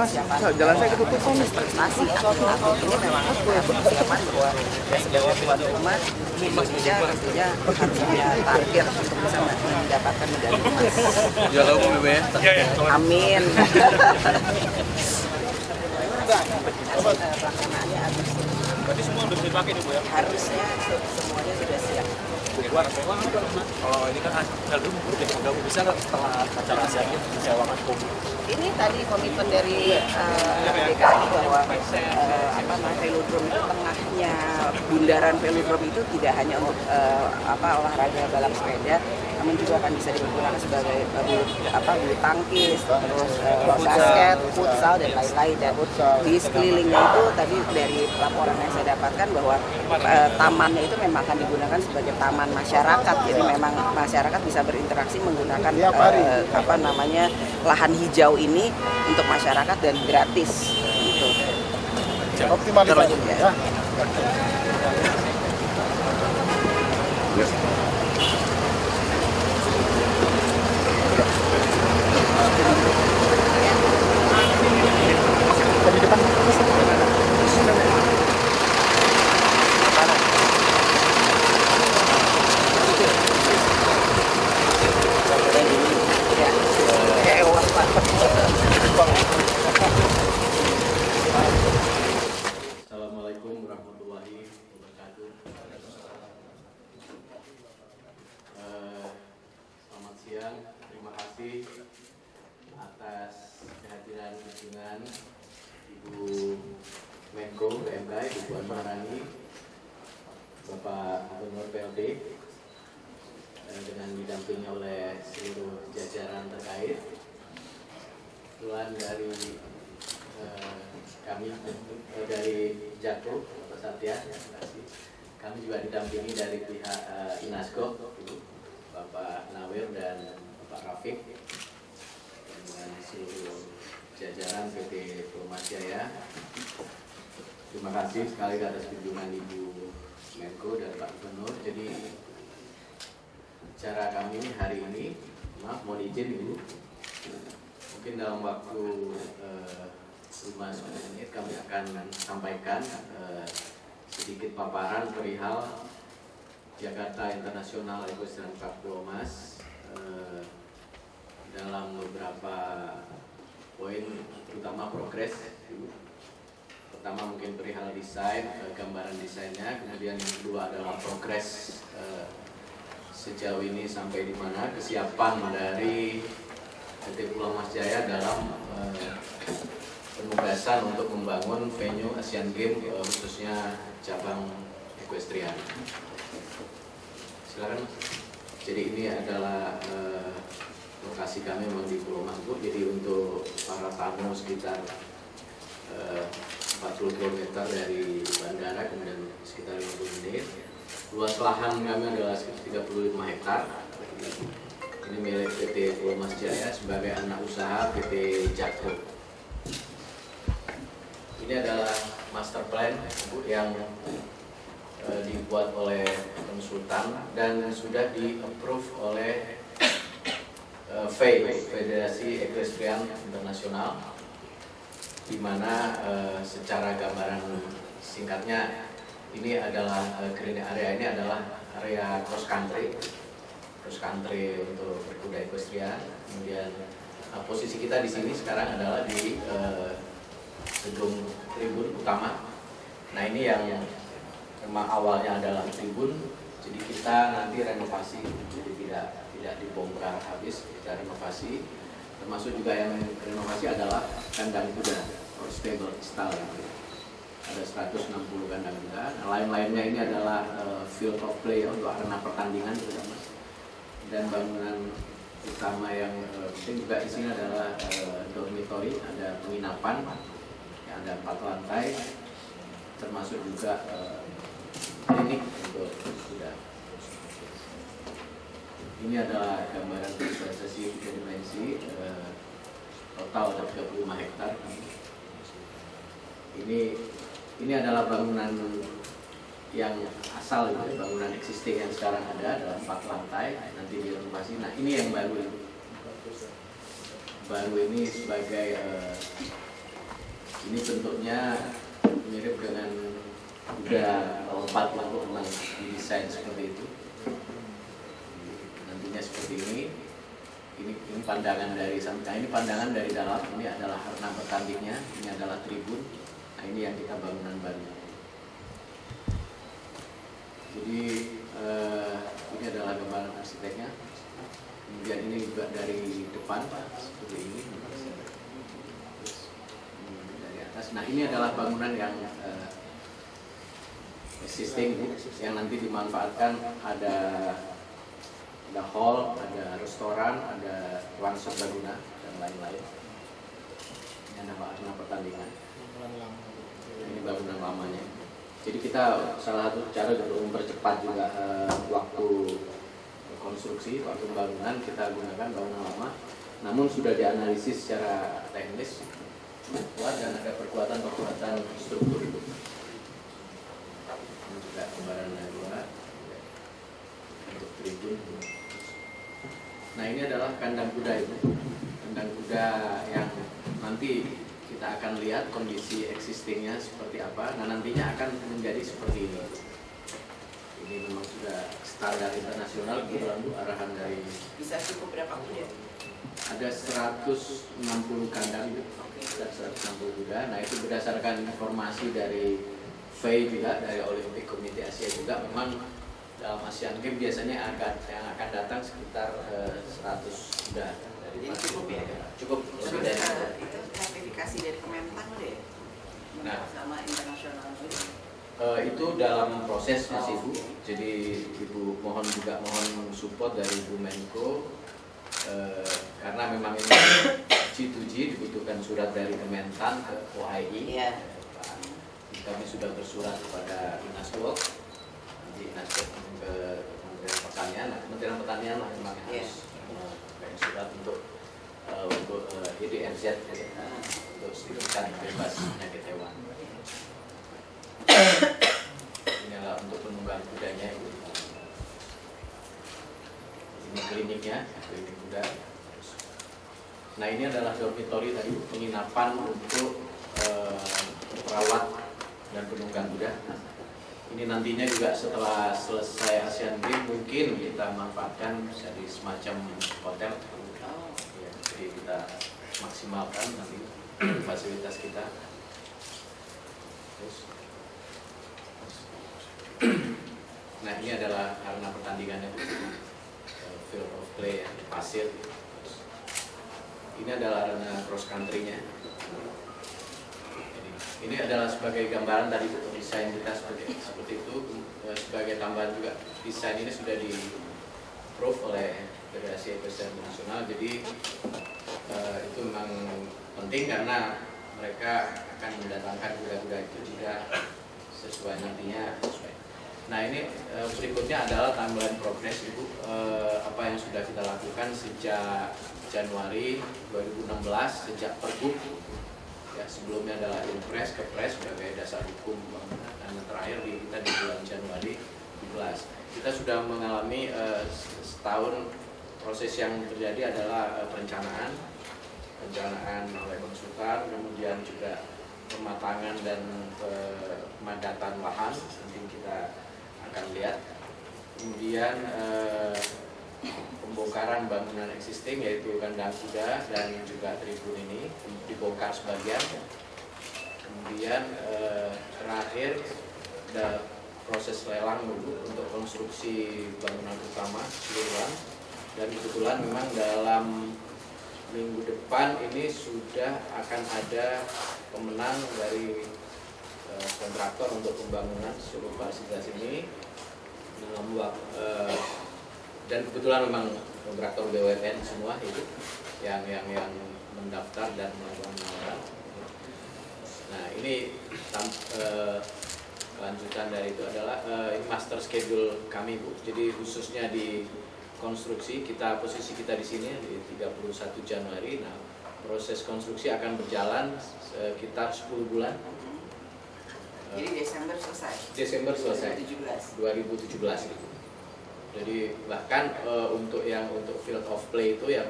persiapan jalan saya ketutup. prestasi atlet ini memang persiapan bahwa sebagai tuan rumah Indonesia tentunya harus punya target untuk bisa mendapatkan medali emas. Juara umum ya. Amin. Pelaksanaannya harus. Berarti semua udah dipakai nih Bu ya? Harusnya semuanya sudah siap. Kalau ini kan Veldrum udah bisa nggak setelah acara Asian Games menyewakan Ini tadi komitmen dari DKI bahwa velodrome itu tengahnya bundaran velodrome itu tidak hanya untuk olahraga balap sepeda, namun juga akan bisa digunakan sebagai bulu tangkis, terus basket, futsal dan lain-lain. Dan di sekelilingnya itu tadi dari laporan yang saya dapatkan bahwa tamannya itu memang akan digunakan sebagai taman masyarakat. Jadi memang masyarakat bisa berinteraksi menggunakan lahan hijau ini untuk masyarakat dan gratis gitu. Optimalisasi ya. Assalamualaikum warahmatullahi wabarakatuh. Selamat siang, terima kasih atas kehadiran kunjungan Ibu Menko PMK, Ibu Puan Maharani, Bapak Gubernur PLD, dengan didampingi oleh seluruh jajaran terkait. Kebetulan dari kami dari Jakpro, Bapak Satya, terima kasih. Kami juga didampingi dari pihak Inasgok, Bapak Nawir dan Bapak Rafiq, dengan seluruh jajaran PT Pelumas Jaya. Terima kasih sekali atas kunjungan Ibu Menko dan Pak Gubernur. Jadi acara kami hari ini, maaf mohon izin Ibu, mungkin dalam waktu 5 menit kami akan sampaikan sedikit paparan perihal Jakarta International Equestrian Cup Pelumas dalam beberapa poin, terutama progres. Pertama mungkin perihal desain, gambaran desainnya, kemudian yang kedua adalah progres sejauh ini sampai di mana kesiapan dari PT Pelumas Jaya dalam penugasan untuk membangun venue Asian Games khususnya cabang equestrian. Silakan. Jadi ini adalah lokasi kami memang di Pulau Mas Bu. Jadi untuk para tamu sekitar 40 km dari bandara, kemudian sekitar 50 menit. Luas lahan kami adalah sekitar 35 hektar. Ini milik PT Pelumas Jaya sebagai anak usaha PT Jakpro. Ini adalah master plan yang dibuat oleh konsultan dan sudah di-approve oleh FEI, Federasi Equestrian Internasional, di mana secara gambaran singkatnya ini adalah green area, ini adalah area cross country untuk berkuda equestrian. Kemudian posisi kita di sini sekarang adalah di gedung tribun utama. Nah ini yang memang awalnya adalah tribun, jadi kita nanti renovasi, jadi tidak dibongkar habis, kita renovasi. Termasuk juga yang renovasi adalah kandang kuda atau stable stall. Ada 160 kandang kuda. Nah, lain-lainnya ini adalah field of play untuk arena pertandingan terutama. Dan bangunan utama yang penting juga isinya adalah dormitory, ada penginapan yang ada 4 lantai, termasuk juga klinik untuk kuda. Ini adalah gambaran visualisasi 3 dimensi, total ada 35 hektar. Ini adalah bangunan yang asal, bangunan existing yang sekarang ada dalam 4 lantai, nanti direnovasi. Nah ini yang baru ini sebagai Ini bentuknya mirip dengan kuda lompat yang memang didesain seperti itu. Nantinya seperti ini. Ini pandangan dari samping. Ini pandangan dari dalam. Ini adalah arena bertandingnya. Ini adalah tribun. Nah, ini yang kita bangunan baru. Jadi ini adalah gambaran arsiteknya. Kemudian ini juga dari depan, seperti ini. Terus, dari atas. Nah, ini adalah bangunan yang existing, yang nanti dimanfaatkan. Ada hall, ada restoran, ada ruang serbaguna dan lain-lain. Ini adalah arena pertandingan. Ini bangunan lamanya. Jadi kita salah satu cara untuk mempercepat juga waktu konstruksi, waktu pembangunan, kita gunakan bangunan lama. Namun sudah dianalisis secara teknis kuat dan ada perkuatan struktur. Ini juga gambaran dua untuk tribun. Nah, ini adalah kandang kuda itu. Kandang kuda yang nanti kita akan lihat kondisi existingnya seperti apa. Nah, nantinya akan menjadi seperti ini. Ini memang sudah standar internasional, kebetulan arahan dari. Bisa cukup berapa kuda? Ada 160 kandang itu. Ada 160 kuda. Nah, itu berdasarkan informasi dari FAI juga, dari Olympic Committee Asia juga, memang dalam Asian Games biasanya yang akan datang sekitar 100 kuda. Jadi cukup ya? Cukup. Itu sertifikasi dari Kementan udah ya? Nah, sama internasional juga? Itu dalam proses masih Bu. Jadi Ibu mohon support dari Bu Menko, karena memang ini G2G dibutuhkan surat dari Kementan ke OII. Iya. Kami sudah bersurat kepada Inasgok, nanti Inasgok ke Kementerian Pertanian. Nah, Kementerian Pertanian lah memang harus mengirim surat untuk IDMZ untuk sertifikat bebas penyakit hewan. Ini adalah untuk penunggang kudanya. Ini kliniknya, klinik kuda. Nah, ini adalah dormitory tadi, penginapan untuk perawat dan penunggang kuda. Ini nantinya juga setelah selesai Asian Games mungkin kita manfaatkan jadi semacam hotel. Ya, jadi kita maksimalkan nanti fasilitas kita. Terus. Nah, ini adalah arena pertandingannya, field of play yang pasir. Ini adalah arena cross country-nya. Ini adalah sebagai gambaran tadi desain kita seperti itu. Sebagai tambahan juga, desain ini sudah di-approve oleh Federasi Equestrian Nasional. Jadi itu memang penting karena mereka akan mendatangkan kuda-kuda itu jika sesuai nantinya sesuai. Nah, ini berikutnya adalah timeline progress Ibu, apa yang sudah kita lakukan sejak Januari 2016 sejak Pergub. Ya, sebelumnya adalah Impres, Kepres sebagai dasar hukum bangunan, dan terakhir kita di bulan Januari 2017. Kita sudah mengalami setahun. Proses yang terjadi adalah perencanaan oleh Bang Sultan, kemudian juga pematangan dan pemadatan lahan, nanti kita akan lihat. Kemudian pembongkaran bangunan existing yaitu kandang kuda dan juga tribun ini dibongkar sebagian. Kemudian terakhir ada proses lelang dulu untuk konstruksi bangunan utama keseluruhan, dan kebetulan memang dalam minggu depan ini sudah akan ada pemenang dari kontraktor untuk pembangunan seluruh fasilitas ini dalam dan kebetulan memang kontraktor BUMN semua itu yang mendaftar dan melakukan penawaran. Nah, ini kelanjutan dari itu adalah ini master schedule kami Bu. Jadi khususnya di konstruksi posisi kita di sini di 31 Januari. Nah, proses konstruksi akan berjalan sekitar 10 bulan. Jadi Desember selesai. Desember selesai. 2017 gitu. Jadi bahkan untuk field of play itu yang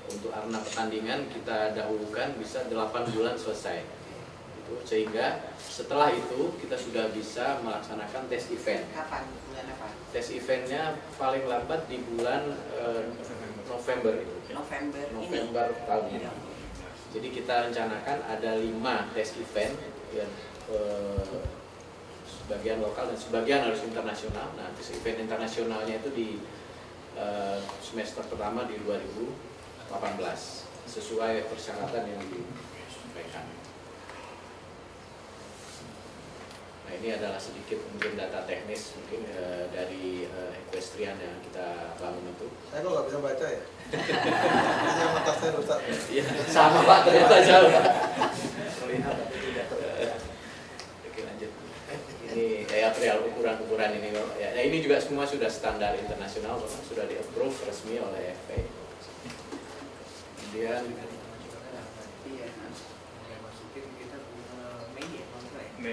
untuk arena pertandingan kita dahulukan bisa 8 bulan selesai. itu, sehingga setelah itu kita sudah bisa melaksanakan tes event. Kapan? Bulan apa? Tes eventnya paling lambat di bulan November itu. November tahun ini. Jadi kita rencanakan ada 5 tes event, ya, sebagian lokal dan sebagian harus internasional. Nah, tes event internasionalnya itu di semester pertama di 2018 sesuai persyaratan yang disampaikan. Nah, ini adalah sedikit mungkin data teknis mungkin dari equestrian yang kita bangun itu. Saya kok nggak bisa baca ya? Hanya mata saya rusak. Iya, sama Pak, ternyata jauh Pak. Melihat tapi tidak. Oke, lanjut. Ini real ukuran ini Bapak. Ya, ini juga semua sudah standar internasional Bapak, sudah di-approve resmi oleh FA. Kemudian Mei,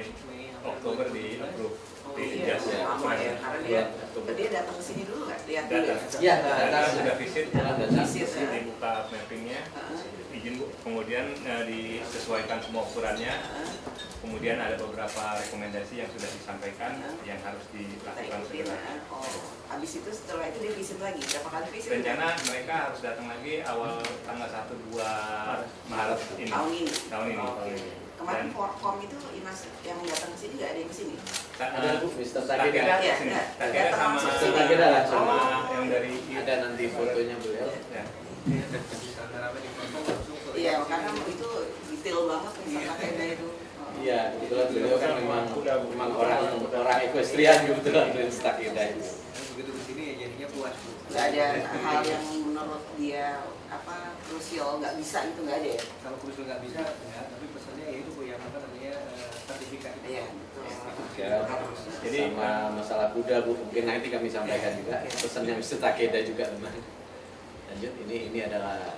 Oktober di approve. Iya, lama ya, karena dia datang ke sini dulu nggak? Lihat dulu ya? Iya, datang sudah visit, Visit, ya. dibuka mappingnya, izin Bu. Kemudian disesuaikan semua ukurannya. Kemudian ada beberapa rekomendasi yang sudah disampaikan yang harus dilakukan segera. Habis itu setelah itu dia visit lagi, berapa kali visit? Rencana mereka harus datang lagi awal tanggal 1-2 Maret ini. Tahun ini. Kemarin Forkom itu Inas yang datang ke sini nggak ada yang ke sini? ada Bu, Mr. Takeda Takeda. Takeda sama Mr. Takeda langsung. yang dari Ada nanti fotonya beliau. ya. Iya, karena itu detail banget Mr. Takeda itu. Iya, kebetulan beliau kan memang orang equestrian kebetulan Mr. Takeda itu. Begitu ke sini ya jadinya puas. Nggak ada hal yang menurut dia krusial nggak bisa itu nggak ada ya? Kalau krusial nggak bisa, enggak. Tapi pesannya ya itu yang apa namanya sertifikat. Iya. Ya, jadi sama masalah kuda Bu, mungkin nanti kami sampaikan juga pesannya Mr. Takeda juga teman. Lanjut, ini adalah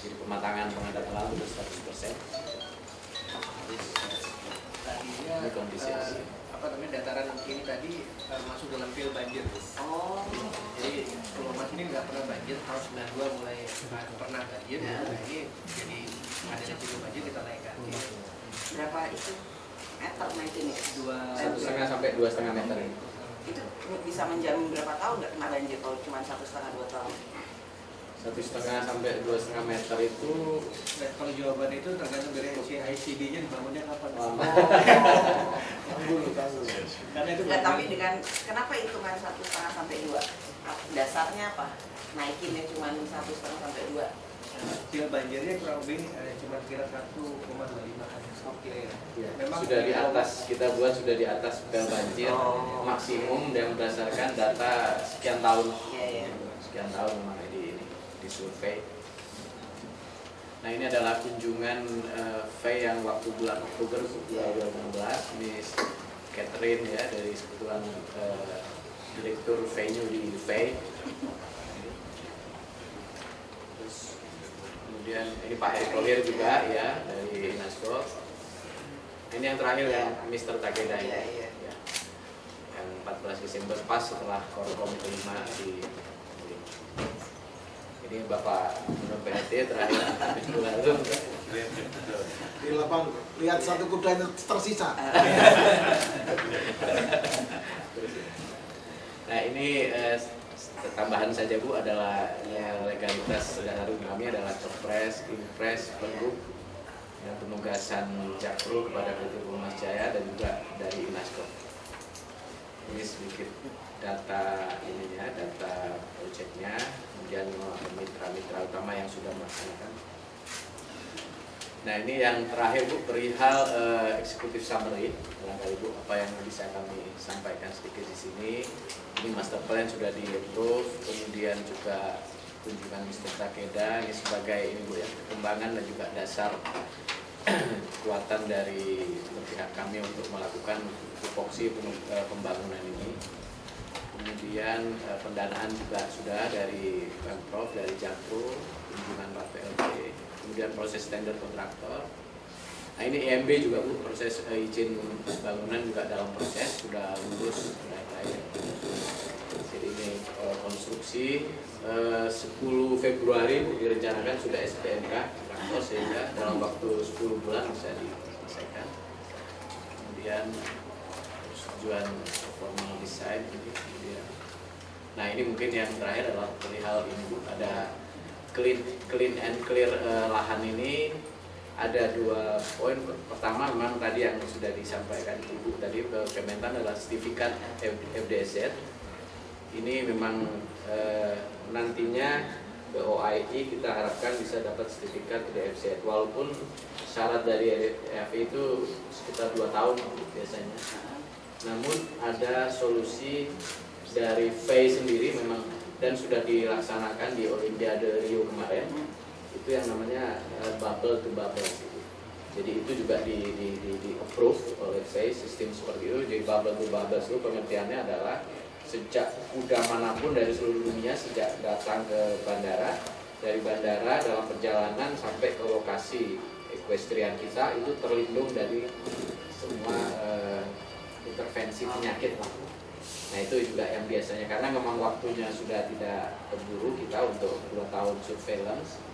jadi pematangan pengadaan lalu 100%. Tadinya Ini kondisi asli. apa namanya dataran ini tadi masuk dalam pil banjir. Oh. Jadi kalau Mas ini nggak pernah banjir, tahun 92 mulai pernah banjir. Nah, ini jadi ada resiko banjir kita naikkan. Berapa itu meter naikinnya? 1,5 sampai 2,5 meter. Itu bisa menjamin berapa tahun nggak kena banjir kalau cuma 1,5-2 tahun? 1,5 sampai 2,5 meter itu. Dan kalau jawaban itu tergantung dari ICD-nya dibangunnya kapan. Karena itu Nggak, tapi dengan kenapa hitungan 1,5 sampai 2? Dasarnya apa? Naikinnya cuma 1,5 sampai 2? Pil banjirnya kurang lebih cuma kira 1,25 kan. Oke. Ya, sudah di atas, kita buat sudah di atas pel banjir maksimum dan berdasarkan data sekian tahun. Sekian tahun memang di survei. Nah, ini adalah kunjungan VEI yang waktu bulan Oktober 2016. Ini Catherine ya dari kebetulan direktur venue di VEI. Terus kemudian ini Pak Erick Thohir juga ya dari Inasgok. Ini yang terakhir yang Mr. Takeda ya. Yang 14 Desember pas setelah Korkom kelima di ini Bapak Menurut PRT terakhir minggu lalu Di lapangan lihat satu kuda yang tersisa. Nah, ini tambahan saja Bu adalah legalitas dari kami adalah Kepres, Impres, Pergub dan penugasan Jakpro kepada PT Pumas Jaya dan juga dari Inasgok. Ini sedikit data ininya, data proyeknya, kemudian mitra-mitra utama yang sudah melaksanakan. Nah, ini yang terakhir Bu, perihal executive summary. Barangkali Bu, apa yang bisa kami sampaikan sedikit di sini. Ini master plan sudah di-approve, kemudian juga kunjungan Mr. Takeda ini sebagai ini Bu ya, perkembangan dan juga dasar kekuatan dari pihak kami untuk melakukan tupoksi pembangunan ini. Kemudian pendanaan juga sudah dari Pemprov, dari Jakpro, kunjungan Pak PLT, kemudian proses tender kontraktor. Nah, ini EMB juga Bu, proses izin bangunan juga dalam proses, sudah lulus. Jadi ini konstruksi 10 Februari Bu, direncanakan sudah SPNK kontraktor sehingga dalam waktu 10 bulan bisa selesaikan. Kemudian persetujuan formal desain. Kemudian, nah ini mungkin yang terakhir adalah perihal ini Bu, ada clean and clear lahan ini. Ada 2 poin. Pertama memang tadi yang sudah disampaikan Ibu tadi ke Kementan adalah sertifikat FDSZ. Ini memang nantinya BOII kita harapkan bisa dapat sertifikat FDSZ, walaupun syarat dari FI itu sekitar 2 tahun biasanya. Namun ada solusi dari FEI sendiri memang, dan sudah dilaksanakan di Olimpiade Rio kemarin, itu yang namanya bubble to bubble. Jadi itu juga di approve oleh FEI sistem seperti itu. Jadi bubble to bubble itu pengertiannya adalah sejak kuda manapun dari seluruh dunia sejak datang ke bandara, dari bandara dalam perjalanan sampai ke lokasi equestrian kita itu terlindung dari semua intervensi penyakit lah. Nah itu juga yang biasanya, karena memang waktunya sudah tidak terburu kita untuk 2 tahun surveillance.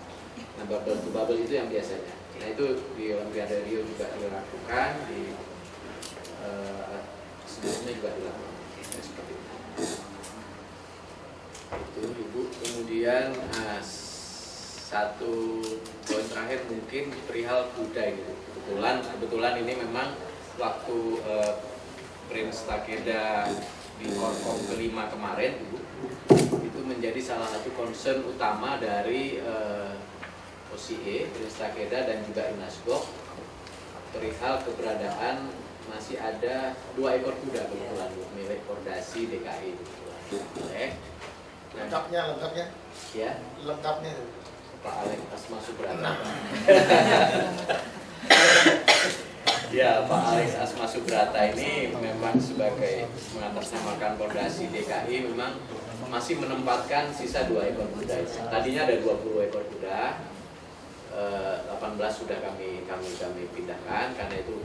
Nah bubble to bubble itu yang biasanya. Nah itu di Olimpiade Rio juga dilakukan, di sebelumnya juga dilakukan seperti itu. Itu Ibu. Kemudian satu poin terakhir mungkin perihal kuda ini. Kebetulan ini memang waktu Prince Takeda di Korkom kelima kemarin Ibu, itu menjadi salah satu concern utama dari OCE, Prince Takeda dan juga Inasgok perihal keberadaan masih ada 2 ekor kuda kebetulan milik Pordasi DKI. Lengkapnya ya, lengkapnya Pak Alex Asma Subrata. Ya, Pak Alex Asma Subrata ini memang sebagai mengatasnamakan Pordasi DKI memang masih menempatkan sisa 2 ekor kuda. Tadinya ada 20 ekor kuda, 18 sudah kami pindahkan karena itu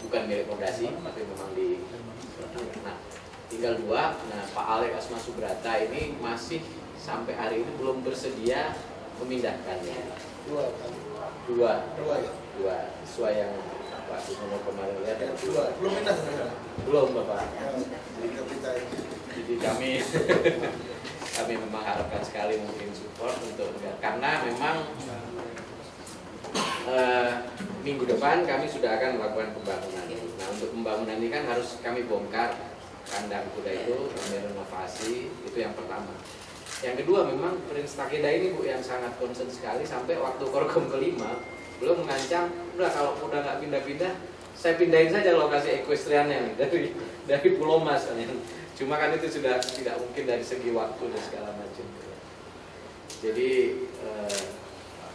bukan milik Pordasi tapi memang di. Nah, tinggal 2. Nah, Pak Alex Asma Subrata ini masih sampai hari ini belum bersedia memindahkannya. 2 sesuai yang Pak Gubernur kemarin lihat ada 2. Belum pindah belum Bapak. Jadi kami memang harapkan sekali mungkin support untuk karena memang minggu depan kami sudah akan melakukan pembangunan. Nah untuk pembangunan ini kan harus kami bongkar kandang kuda itu, kami renovasi, itu yang pertama. Yang kedua memang Prince Takeda ini Bu yang sangat concern sekali sampai waktu Korkom kelima belum mengancam, udah kalau kuda nggak pindah-pindah, saya pindahin saja lokasi equestriannya nih dari Pulau Mas. Cuma kan itu sudah tidak mungkin dari segi waktu dan segala macam. Jadi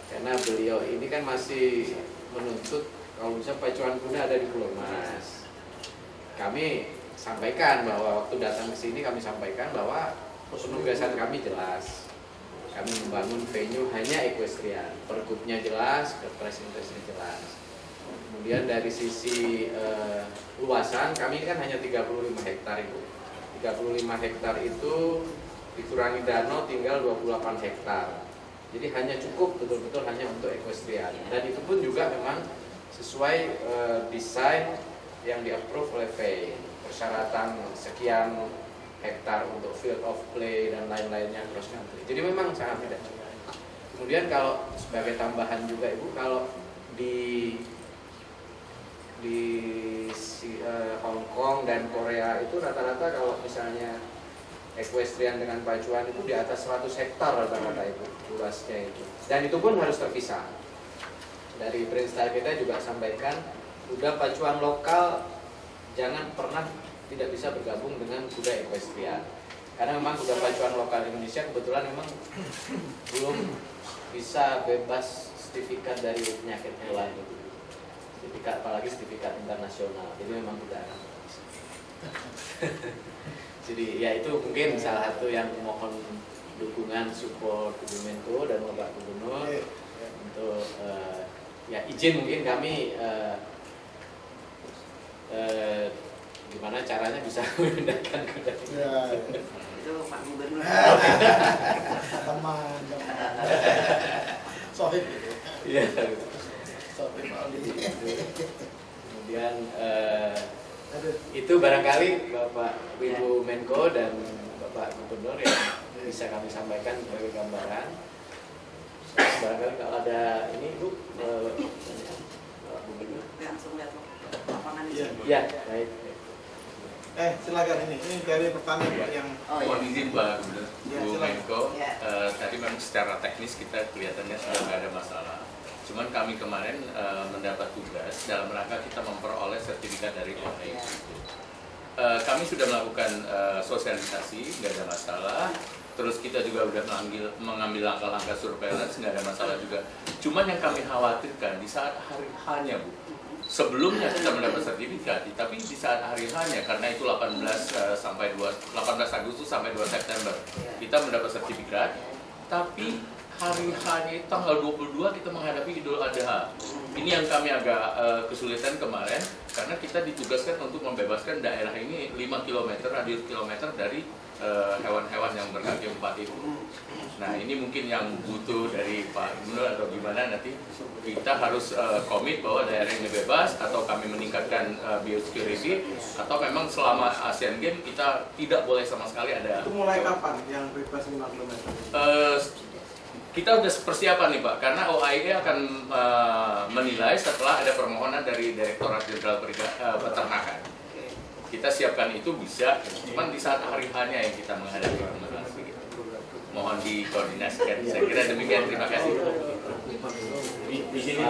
karena beliau ini kan masih menuntut kalau misalnya pacuan kuda ada di Pulau Mas. Kami sampaikan bahwa waktu datang ke sini kami sampaikan bahwa penugasan kami jelas. Kami membangun venue hanya equestrian, pergubnya jelas, kepres-presnya jelas. Kemudian dari sisi luasan kami ini kan hanya 35 hektar itu. 35 hektar itu dikurangi danau tinggal 28 hektar. Jadi hanya cukup betul-betul hanya untuk equestrian. Dan itu pun juga memang sesuai desain yang di-approve oleh FEI. Persyaratan sekian hektar untuk field of play dan lain-lainnya cross country. Jadi memang sangat tidak cukup. Kemudian kalau sebagai tambahan juga Ibu, kalau di Hong Kong dan Korea itu rata-rata kalau misalnya equestrian dengan pacuan itu di atas 100 hektar rata-rata itu luasnya itu. Dan itu pun harus terpisah. Dari Prince Takeda juga sampaikan, kuda pacuan lokal jangan pernah tidak bisa bergabung dengan kuda equestrian. Karena memang kuda pacuan lokal Indonesia kebetulan memang belum bisa bebas sertifikat dari penyakit hewan itu. Sertifikat, apalagi sertifikat internasional. Jadi memang tidak akan bisa. Jadi ya itu mungkin salah satu yang mohon dukungan support Bu Menko dan Bapak Gubernur untuk ya izin mungkin kami gimana caranya bisa memindahkan kuda ini. Itu Pak Gubernur. Teman. Sohib. Iya. Sohib Ali. Kemudian itu barangkali Bapak Ibu Menko dan Bapak Gubernur yang bisa kami sampaikan sebagai gambaran. Barangkali kalau ada ini Bu, Bapak Gubernur. Langsung lihat lapangan di sini. Ya, baik. Silakan ini dari pertanian Pak yang. Mohon izin Pak Gubernur, Ya, Bu silakan. Menko, tadi memang secara teknis kita kelihatannya sudah nggak ada masalah. Cuman kami kemarin mendapat tugas dalam rangka kita memperoleh sertifikat dari OAI. Kami sudah melakukan sosialisasi, nggak ada masalah. Terus kita juga udah mengambil langkah-langkah surveillance, nggak ada masalah juga. Cuman yang kami khawatirkan di saat hari H-nya Bu, sebelumnya kita mendapat sertifikat, tapi di saat hari H-nya karena itu 18 Agustus sampai 2 September kita mendapat sertifikat, tapi hari H-nya tanggal 22 kita menghadapi Idul Adha. Ini yang kami agak kesulitan kemarin karena kita ditugaskan untuk membebaskan daerah ini 5 km radius kilometer dari hewan-hewan yang berkaki 4 itu. Nah ini mungkin yang butuh dari Pak Gubernur atau gimana nanti kita harus komit bahwa daerah ini bebas atau kami meningkatkan biosecurity atau memang selama Asian Games kita tidak boleh sama sekali ada. Itu mulai kapan yang bebas 5 km? Kita sudah persiapan nih Pak, karena OAI akan menilai setelah ada permohonan dari Direktorat Jenderal Peternakan. Kita siapkan itu bisa, cuman di saat hari H-nya yang kita menghadapi komunikasi. Mohon dikoordinasikan. Saya kira demikian. Terima kasih. Di sini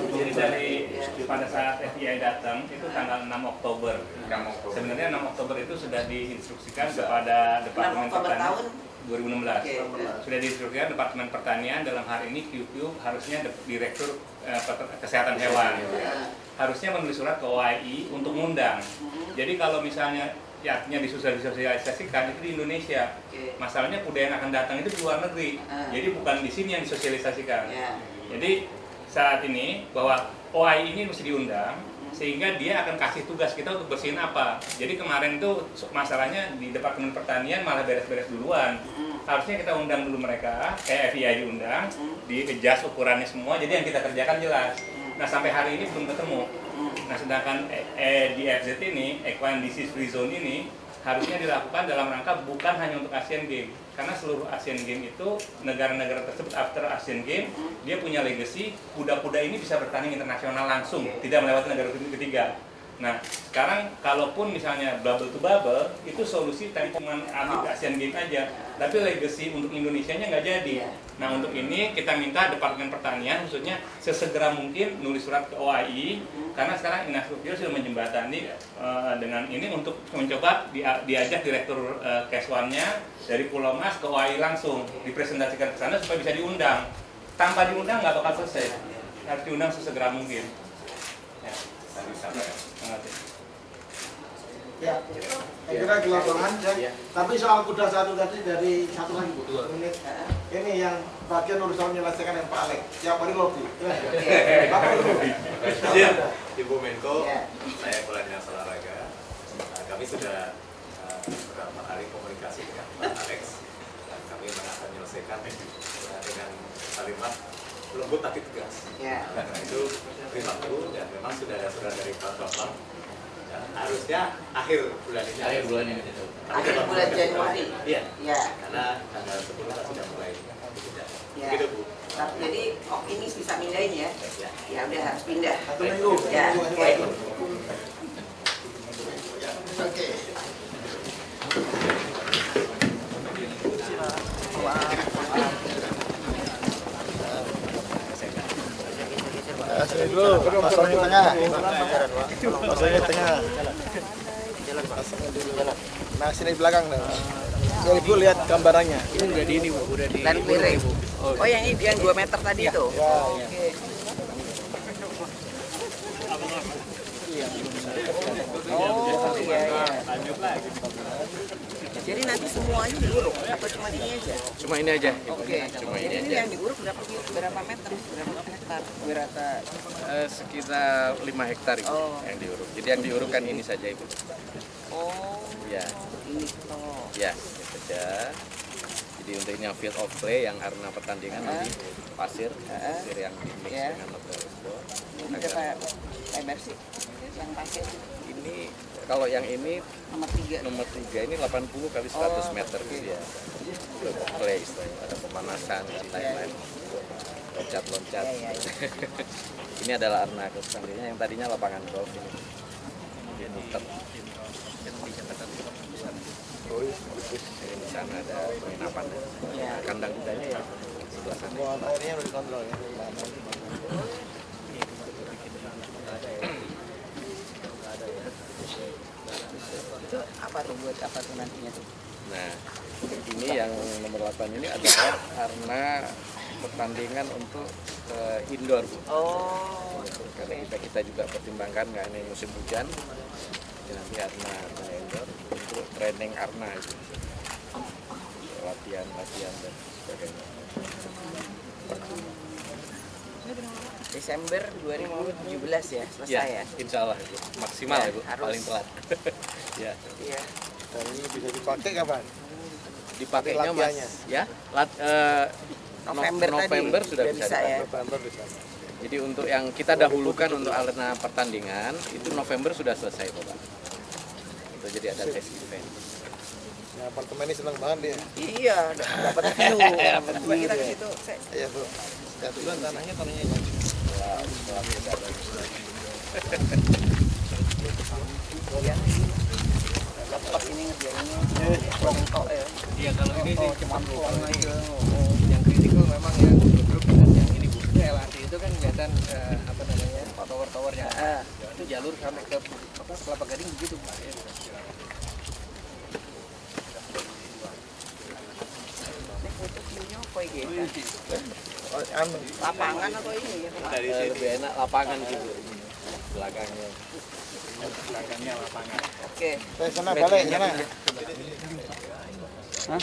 jadi dari pada saat FIA datang itu tanggal 6 Oktober. Sebenarnya 6 Oktober itu sudah diinstruksikan kepada Departemen Pertanian 2016. Sudah diinstruksikan Departemen Pertanian dalam hari ini QQ harusnya Direktur Kesehatan Hewan harusnya menulis surat ke OAI untuk mengundang. Jadi kalau misalnya artinya disosialisasikan itu di Indonesia. Masalahnya kuda yang akan datang itu di luar negeri. Jadi bukan di sini yang disosialisasikan. Jadi saat ini bahwa OAI ini mesti diundang sehingga dia akan kasih tugas kita untuk bersihin apa. Jadi kemarin itu masalahnya di Departemen Pertanian malah beres-beres duluan. Harusnya kita undang dulu mereka, kayak FIA diundang, di-adjust ukurannya semua, jadi yang kita kerjakan jelas. Nah sampai hari ini belum ketemu. Nah sedangkan di FZ ini, Equine Disease Free Zone ini, harusnya dilakukan dalam rangka bukan hanya untuk Asian Games. Karena seluruh Asian Games itu, negara-negara tersebut after Asian Games, dia punya legacy, kuda-kuda ini bisa bertanding internasional langsung, tidak melewati negara ketiga. Nah, sekarang kalaupun misalnya bubble to bubble, itu solusi cuma atlet Asian Games aja. Tapi legacy untuk Indonesianya nggak jadi. Nah, untuk ini kita minta Departemen Pertanian khususnya sesegera mungkin nulis surat ke OAI, karena sekarang Inasgokio sudah menjembatani dengan ini untuk mencoba diajak Direktur Keswannya dari Pulau Mas ke OAI langsung, dipresentasikan ke sana supaya bisa diundang. Tanpa diundang nggak bakal selesai. Harus diundang sesegera mungkin. Ya. Ya, saya kira di lapangan ya. Tapi soal kuda satu tadi dari satu lagi Bu, 2 menit. Ini yang bagian urusan menyelesaikan yang Pak Alex. Tiap hari lobby. Apa lobby? Ibu Menko, saya Kepala Dinas Olahraga. Kami sudah beberapa kali komunikasi dengan Pak Alex dan kami akan menyelesaikan dengan kalimat lembut tapi tegas. Karena itu terima dulu dan memang sudah ada surat dari Pak Bambang. Harusnya akhir bulan ini. Akhir bulan ini. Akhir bulan Januari. Iya. Ya. Karena tanggal 10 kita sudah mulai. Ya. Begitu Bu. Jadi ini bisa pindahin ya. Ya udah harus pindah. Satu minggu. Ya. Oke. Sini dulu, pasangnya tengah. Pasangnya tengah. Nah, sini belakang dah. Biar Ibu lihat gambarannya. Ini udah di ini, Bu, udah di land clearing. Oh, yang ini yang 2 meter tadi itu. Oke. Oh, iya. Lanjut lagi. Jadi nanti semuanya diuruk atau cuma ini aja? Cuma ini aja. Oke. Cuma Jadi ini ini aja. yang diuruk berapa meter? Berapa hektar? Berapa? Sekitar 5 hektar Ibu yang diuruk. Jadi yang diuruk kan ini saja Ibu. Oh. Ya. Ini toh. Ya, ini saja. Jadi untuk ini yang field of play, yang arena pertandingan nanti pasir yang di mix dengan material. Ini berapa lebar sih yang pakai? Ini kalau yang ini nomor 3 ini 80 kali 100 meter gitu ya. Untuk play istilahnya, ada pemanasan dan lain-lain. Loncat-loncat. Ini adalah arena golf selanjutnya yang tadinya lapangan golf ini. Dia nutup. Ini di sana ada penginapan. Kandang kudanya ya sebelah sana. Airnya udah dikontrol ya. Itu apa tuh, buat apa tuh nantinya tuh? Nah, ini yang nomor 8 ini adalah arena pertandingan untuk indoor, Bu. Oh. Karena kita juga pertimbangkan nggak ini musim hujan, jadi nanti arena indoor untuk training arena itu, latihan dan sebagainya. Desember 2017 ya selesai ya? Insya Allah itu maksimal ya, Bu, harus. paling telat. Ya. Iya. Dan ini bisa dipakai kapan? Dipakainya Latihannya. Mas, ya. November November sudah bisa ya. November bisa. Jadi untuk yang kita dahulukan untuk arena pertandingan itu November sudah selesai, Bapak. Itu jadi ada test event. Ya, apartemen ini senang banget dia. Iya, dapat view. Coba kita ke situ. Iya, Bu. Ya, bulan tanahnya Laptop ini ngerjainnya rontok ya. Iya, kalau ini sih cuma kalau aja. Yang kritikal memang yang grup dan yang ini Bu. LRT itu kan kelihatan apa namanya? tower-towernya. Itu jalur sampai ke Kelapa Gading begitu, Pak. Lapangan atau ini ya? Lebih enak lapangan gitu. Belakangnya. Belakangnya lapangan. Oke. Saya sana balik sana. Hah?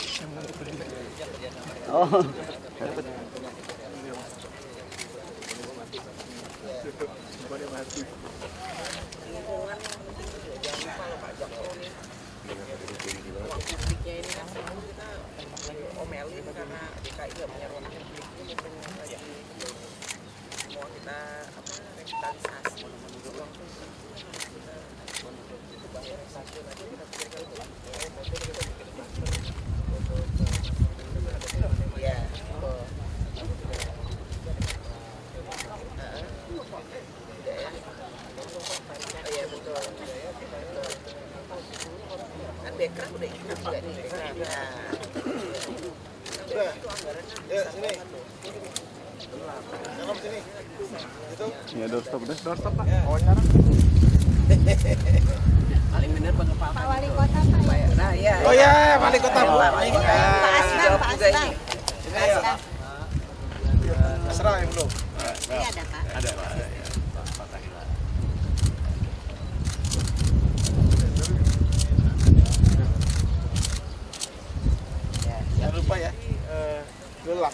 Oh. Publiknya ini kan kita omelin karena DKI nggak punya ruang publik, mau kita apa revitalisasi ruang publik. Iya. Iya betul. Kan background udah ikut juga nih background. Udah. Ya, sini. Jangan sini. Itu. Ya, doorstop Pak. Oh, sekarang. Paling benar Pak Wali Kota Pak. Nah, iya. Oh ya, Wali Kota. Pak Aslan, Pak Aslan. Asra yang belum. Ini ada Pak. Ada Pak. Jangan lupa ya, gelang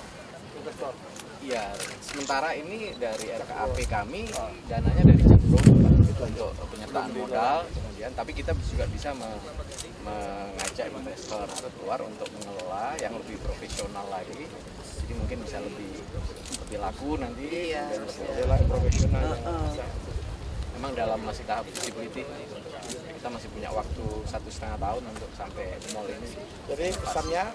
investor. Iya, sementara ini dari RKAP kami dananya dari Jakpro untuk penyertaan modal, kemudian tapi kita juga bisa mengajak investor keluar untuk mengelola yang lebih profesional lagi. Jadi mungkin bisa lebih laku nanti dan lebih profesional. Memang dalam masih tahap feasibility, kita masih punya waktu 1,5 tahun untuk sampai mall ini. Jadi pesannya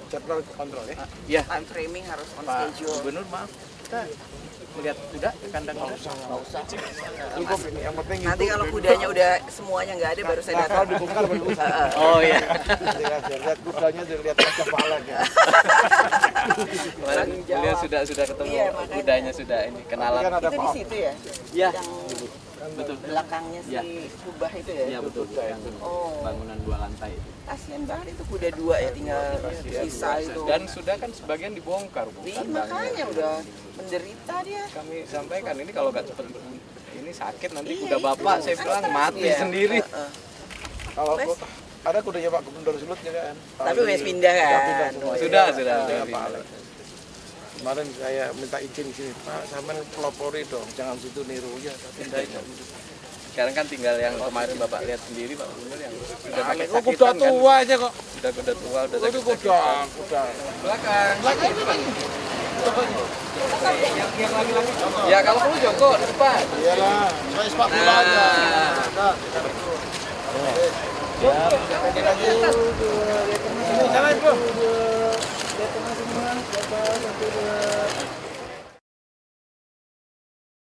jadwal kontrol ya? Iya. Time framing harus on Pak schedule. Gubernur, maaf, kita melihat kuda ke kandang kuda? Nggak usah. Cukup ini, yang penting Nanti itu. kalau kudanya udah semuanya nggak ada baru saya Nah, datang. kalau dibongkar baru bisa. Oh iya. Lihat kudanya, lihat wajah palanya. Beliau sudah ketemu Iya, makanya. kudanya sudah ini kenalan. Kan ada Itu di Pak. situ ya? Iya. Yang Betul. belakangnya si Iya. kubah itu ya? Iya betul. Yang Oh. bangunan 2 lantai. Kasian banget itu kuda 2 ya, tinggal sisa itu. Dan sudah kan sebagian dibongkar, Bu. Iya, kandangnya. makanya udah menderita dia. Kami sampaikan ini kalau nggak cepet ini sakit nanti Iya, kuda itu. bapak saya bilang mati Iya. sendiri. Kalau Wes. ada kudanya Pak Gubernur Sulut juga kan. Tapi wes pindah kan? Sudah pindah semua. Sudah Ya, pindah. Pak Alex. Kemarin saya minta izin di sini, Pak, sampean pelopori dong, jangan situ niru ya, pindahin gitu. Sekarang kan tinggal yang kemarin bapak lihat sendiri Pak Gubernur yang sudah pakai Alex, kuda sakitan kan. tua aja kok. Sudah kuda tua, udah Itu sakit-sakitan. kuda. Belakang. Belakang itu kan. Yang laki-laki. Ya kalau perlu Joko di depan. Iyalah, saya sepak bola aja. Nah. Siap. Ini jalan, Bro.